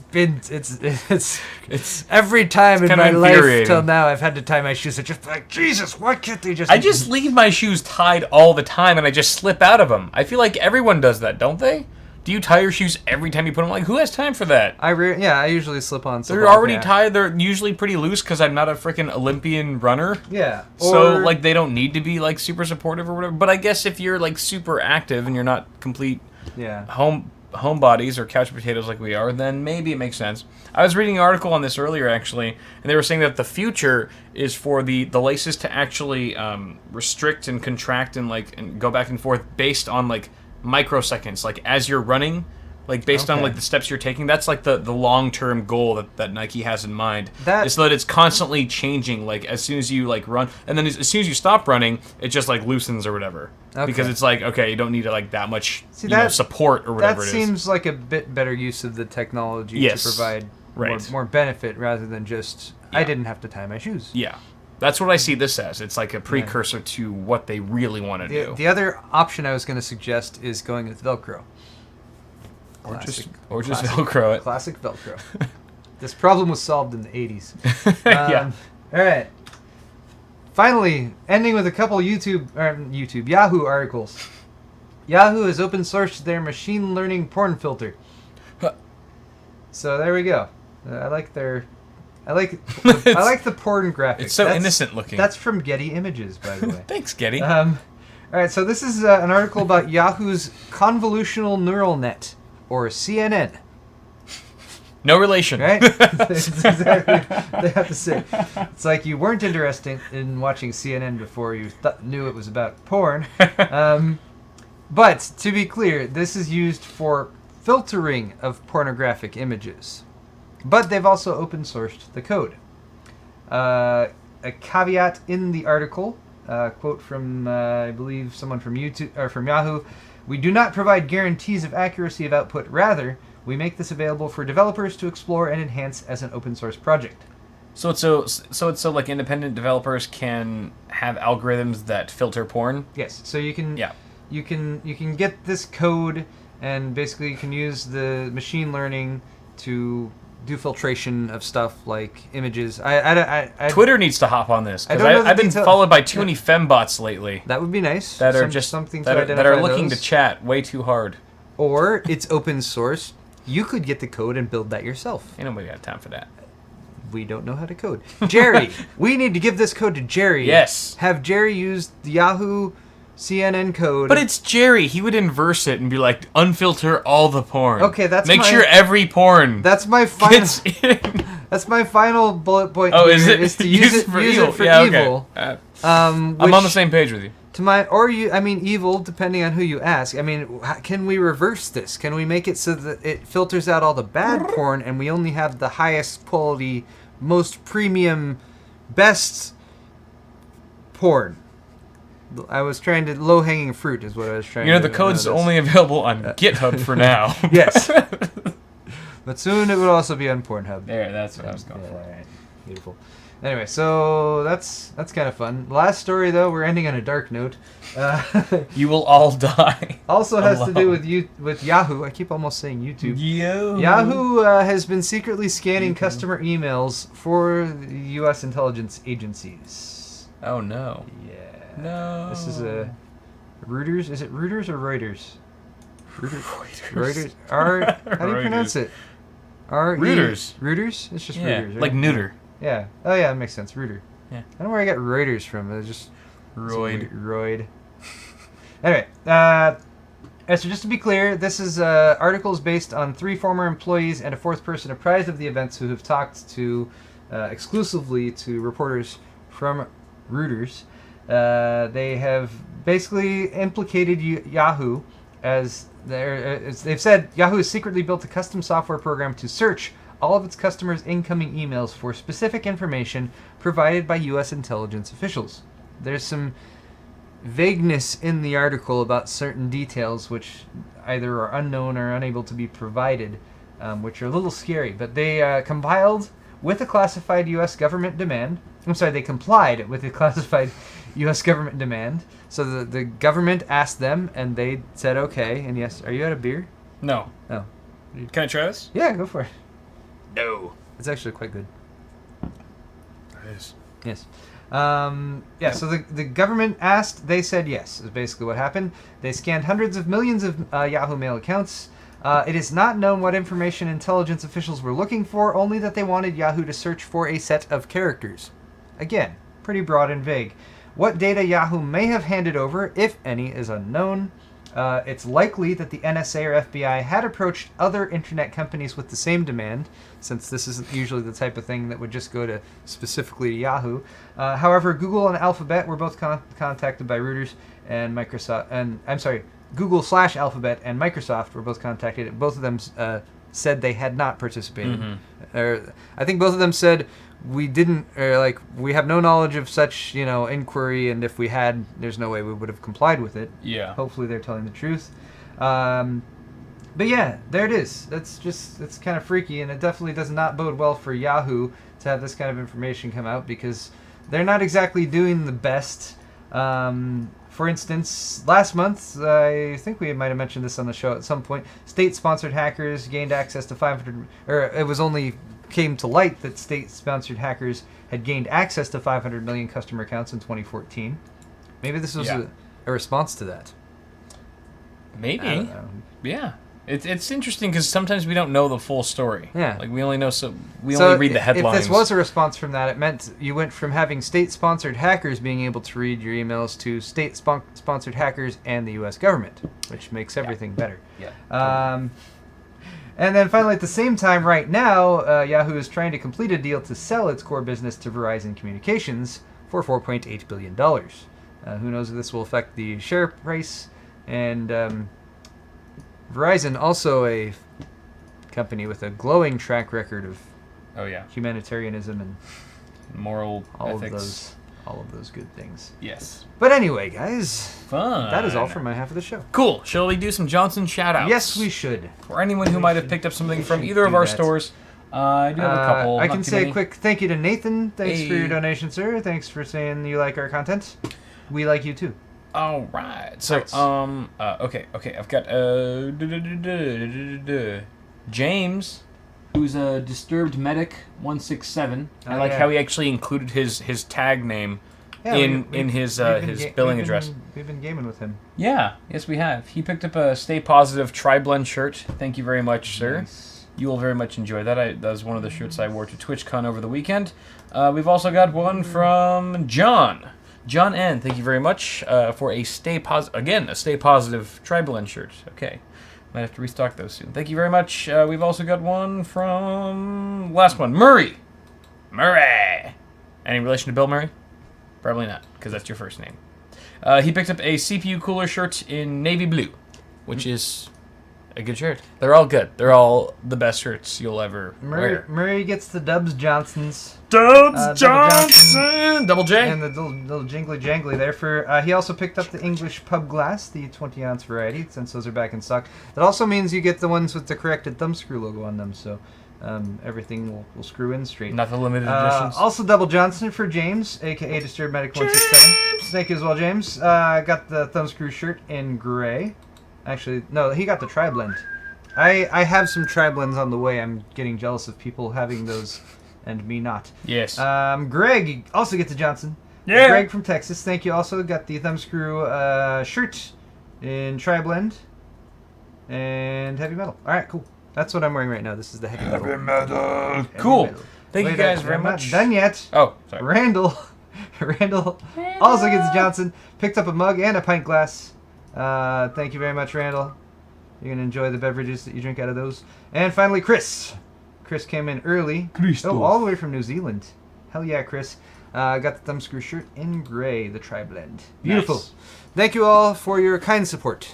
[SPEAKER 2] every time in my life till now I've had to tie my shoes. I'm just like, Jesus, why can't they just...
[SPEAKER 1] I just leave my shoes tied all the time and I just slip out of them. I feel like everyone does that, don't they? Do you tie your shoes every time you put them? Like, who has time for that?
[SPEAKER 2] I usually slip on.
[SPEAKER 1] They're already tied. They're usually pretty loose because I'm not a freaking Olympian runner.
[SPEAKER 2] Yeah.
[SPEAKER 1] So, like, they don't need to be, like, super supportive or whatever. But I guess if you're, like, super active and you're not complete homebodies or couch potatoes like we are, then maybe it makes sense. I was reading an article on this earlier, actually, and they were saying that the future is for the laces to actually restrict and contract and go back and forth based on, like, microseconds, like as you're running, like based on like the steps you're taking. That's like the long-term goal that Nike has in mind, is so that it's constantly changing, like as soon as you like run, and then as soon as you stop running, it just like loosens or whatever, because it's like, okay, you don't need like that much support or whatever it is.
[SPEAKER 2] That seems like a bit better use of the technology to provide more benefit rather than just I didn't have to tie my shoes.
[SPEAKER 1] Yeah. That's what I see this as. It's like a precursor to what they really want to do.
[SPEAKER 2] The other option I was going to suggest is going with Velcro.
[SPEAKER 1] Or just Velcro it.
[SPEAKER 2] Classic Velcro. This problem was solved in the 80s.
[SPEAKER 1] Yeah.
[SPEAKER 2] All right. Finally, ending with a couple Yahoo articles. Yahoo has open sourced their machine learning porn filter. So there we go. I like the porn graphics.
[SPEAKER 1] It's so innocent looking.
[SPEAKER 2] That's from Getty Images, by the way.
[SPEAKER 1] Thanks, Getty.
[SPEAKER 2] All right, so this is an article about Yahoo's convolutional neural net, or CNN.
[SPEAKER 1] No relation.
[SPEAKER 2] Right? That's exactly what they have to say. It's like you weren't interested in watching CNN before you knew it was about porn. But to be clear, this is used for filtering of pornographic images. But they've also open sourced the code. A caveat in the article, quote from I believe someone from YouTube or from Yahoo: "We do not provide guarantees of accuracy of output. Rather, we make this available for developers to explore and enhance as an open source project."
[SPEAKER 1] So it's so like independent developers can have algorithms that filter porn.
[SPEAKER 2] Yes. So you can you can get this code, and basically you can use the machine learning to do filtration of stuff like images.
[SPEAKER 1] Twitter needs to hop on this, because I've been followed by too many fembots lately.
[SPEAKER 2] That would be nice.
[SPEAKER 1] That are just something that are looking to chat way too hard.
[SPEAKER 2] Or it's open source. You could get the code and build that yourself.
[SPEAKER 1] Ain't nobody got time for that.
[SPEAKER 2] We don't know how to code. Jerry, we need to give this code to Jerry.
[SPEAKER 1] Yes.
[SPEAKER 2] Have Jerry use the Yahoo CNN code.
[SPEAKER 1] But it's Jerry. He would inverse it and be like, unfilter all the porn.
[SPEAKER 2] Okay,
[SPEAKER 1] make sure every porn.
[SPEAKER 2] That's my final. That's my final bullet point.
[SPEAKER 1] Oh,
[SPEAKER 2] here,
[SPEAKER 1] is it?
[SPEAKER 2] Is to use it for evil.
[SPEAKER 1] Okay. I'm on the same page with you.
[SPEAKER 2] To my, or you, I mean, evil, depending on who you ask. I mean, can we reverse this? Can we make it so that it filters out all the bad porn and we only have the highest quality, most premium, best porn? I was trying to, low-hanging fruit is what I was trying to do.
[SPEAKER 1] The code's only available on GitHub for now.
[SPEAKER 2] Yes. But soon it will also be on Pornhub.
[SPEAKER 1] There, that's what I was going for.
[SPEAKER 2] Right. Beautiful. Anyway, so that's kind of fun. Last story, though, we're ending on a dark note.
[SPEAKER 1] You will all die.
[SPEAKER 2] Also has to do with Yahoo. I keep almost saying YouTube. Yahoo has been secretly scanning customer emails for the U.S. intelligence agencies.
[SPEAKER 1] Oh, no.
[SPEAKER 2] Yeah.
[SPEAKER 1] No.
[SPEAKER 2] This is a Reuters. Is it Reuters or Reuters? Reuters. How do you pronounce it?
[SPEAKER 1] Reuters.
[SPEAKER 2] Reuters? It's just
[SPEAKER 1] Yeah,
[SPEAKER 2] Reuters, right?
[SPEAKER 1] like neuter.
[SPEAKER 2] Yeah. Oh, yeah, that makes sense. Reuter.
[SPEAKER 1] Yeah.
[SPEAKER 2] I don't know where I got Reuters from. It's just...
[SPEAKER 1] Roid.
[SPEAKER 2] Anyway, so just to be clear, this is articles based on 3 former employees and a 4th person apprised of the events who have talked to exclusively to reporters from Reuters. They have basically implicated Yahoo as they've said Yahoo has secretly built a custom software program to search all of its customers' incoming emails for specific information provided by U.S. intelligence officials. There's some vagueness in the article about certain details which either are unknown or unable to be provided, which are a little scary. But they compiled with a classified U.S. government demand. They complied with a classified U.S. government demand. So the government asked them, and they said okay. And yes, are you out of beer?
[SPEAKER 1] No.
[SPEAKER 2] Oh.
[SPEAKER 1] Can I try this?
[SPEAKER 2] Yeah, go for it.
[SPEAKER 1] No.
[SPEAKER 2] It's actually quite good.
[SPEAKER 1] It is.
[SPEAKER 2] Yes. So the government asked, they said yes, is basically what happened. They scanned hundreds of millions of Yahoo Mail accounts. It is not known what information intelligence officials were looking for, only that they wanted Yahoo to search for a set of characters. Again, pretty broad and vague. What data Yahoo may have handed over, if any, is unknown. It's likely that the NSA or FBI had approached other internet companies with the same demand, since this isn't usually the type of thing that would just go to specifically to Yahoo. However, Google and Alphabet were both contacted by Reuters and Microsoft, Google/Alphabet and Microsoft were both contacted. Both of them said they had not participated. I think both of them said we didn't, we have no knowledge of such, inquiry, and if we had, there's no way we would have complied with it.
[SPEAKER 1] Yeah.
[SPEAKER 2] Hopefully they're telling the truth. But yeah, there it is. It's kind of freaky, and it definitely does not bode well for Yahoo to have this kind of information come out, because they're not exactly doing the best. For instance, last month, I think we might have mentioned this on the show at some point, state-sponsored hackers gained access to 500, or it was only came to light that state-sponsored hackers had gained access to 500 million customer accounts in 2014. Maybe this was a response to that.
[SPEAKER 1] Maybe.
[SPEAKER 2] I don't know.
[SPEAKER 1] Yeah. It's interesting because sometimes we don't know the full story.
[SPEAKER 2] Yeah.
[SPEAKER 1] Like we only know we only read the headlines.
[SPEAKER 2] If this was a response from that, it meant you went from having state-sponsored hackers being able to read your emails to state-sponsored hackers and the U.S. government, which makes everything better.
[SPEAKER 1] Yeah.
[SPEAKER 2] And then finally, at the same time, right now, Yahoo is trying to complete a deal to sell its core business to Verizon Communications for $4.8 billion. Who knows if this will affect the share price. And Verizon, also a company with a glowing track record of humanitarianism and
[SPEAKER 1] moral ethics.
[SPEAKER 2] all of those good things.
[SPEAKER 1] Yes.
[SPEAKER 2] But anyway, guys,
[SPEAKER 1] fun.
[SPEAKER 2] That is all for my half of the show.
[SPEAKER 1] Cool. Shall we do some Johnson shout-outs?
[SPEAKER 2] Yes, we should.
[SPEAKER 1] For anyone who might have picked up something from either of our stores, I do have a couple.
[SPEAKER 2] I can say a quick thank you to Nathan. Thanks for your donation, sir. Thanks for saying you like our content. We like you too.
[SPEAKER 1] All right. So, okay. I've got James, who's a Disturbed Medic 167. I like how he actually included his tag name in his billing address.
[SPEAKER 2] We've been gaming with him.
[SPEAKER 1] Yeah, yes we have. He picked up a Stay Positive Tri-Blend shirt. Thank you very much, sir.
[SPEAKER 2] Nice.
[SPEAKER 1] You will very much enjoy that. That was one of the shirts I wore to TwitchCon over the weekend. We've also got one from John. John N, thank you very much for a Stay Positive Tri-Blend shirt. Okay. Might have to restock those soon. Thank you very much. We've also got one from... last one. Murray. Any relation to Bill Murray? Probably not, because that's your first name. He picked up a CPU cooler shirt in navy blue, which is a good shirt. They're all good. They're all the best shirts you'll ever wear.
[SPEAKER 2] Murray gets the Dubs Johnsons.
[SPEAKER 1] Dubs
[SPEAKER 2] Johnson.
[SPEAKER 1] Double J.
[SPEAKER 2] And the little jingly jangly there. He also picked up the English pub glass, the 20-ounce variety, since those are back in stock. That also means you get the ones with the corrected thumbscrew logo on them, so everything will screw in straight.
[SPEAKER 1] Not the limited editions.
[SPEAKER 2] Also Double Johnson for James, a.k.a. Disturbed Medic 167. Thank you as well, James. Got the thumbscrew shirt in gray. Actually, no, he got the tri-blend. I have some tri-blends on the way. I'm getting jealous of people having those and me not.
[SPEAKER 1] Yes.
[SPEAKER 2] Greg also gets the Johnson.
[SPEAKER 1] Yeah.
[SPEAKER 2] Greg from Texas, thank you. Also got the thumbscrew shirt in tri-blend and heavy metal. All right, cool. That's what I'm wearing right now. This is the heavy metal.
[SPEAKER 1] Metal. Cool.
[SPEAKER 2] Metal.
[SPEAKER 1] Thank you guys very
[SPEAKER 2] I'm
[SPEAKER 1] much.
[SPEAKER 2] not done yet.
[SPEAKER 1] Oh, sorry.
[SPEAKER 2] Randall also gets the Johnson. Picked up a mug and a pint glass. Thank you very much, Randall. You're gonna enjoy the beverages that you drink out of those. And finally, Chris. Chris came in early. Oh, all the way from New Zealand. Hell yeah, Chris. Got the thumbscrew shirt in gray, the tri-blend. Beautiful.
[SPEAKER 1] Nice.
[SPEAKER 2] Thank you all for your kind support.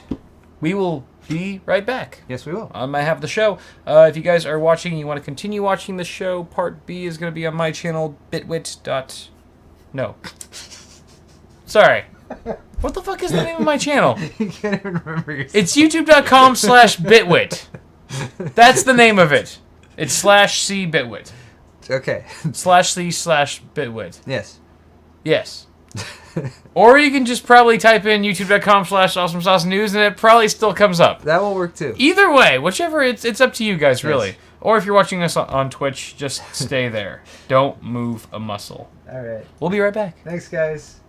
[SPEAKER 1] We will be right back.
[SPEAKER 2] Yes, we will.
[SPEAKER 1] I have the show. If you guys are watching and you want to continue watching the show, part B is going to be on my channel, bitwit. No. Sorry. What the fuck is the name of my channel?
[SPEAKER 2] You can't even remember yourself.
[SPEAKER 1] It's youtube.com/bitwit. That's the name of it. It's /C bitwit.
[SPEAKER 2] Okay.
[SPEAKER 1] /C/bitwit.
[SPEAKER 2] Yes.
[SPEAKER 1] Yes. Or you can just probably type in youtube.com/awesomesaucenews and it probably still comes up.
[SPEAKER 2] That will work too.
[SPEAKER 1] Either way, whichever, it's up to you guys, really. Yes. Or if you're watching us on Twitch, just stay there. Don't move a muscle.
[SPEAKER 2] All right.
[SPEAKER 1] We'll be right back.
[SPEAKER 2] Thanks, guys.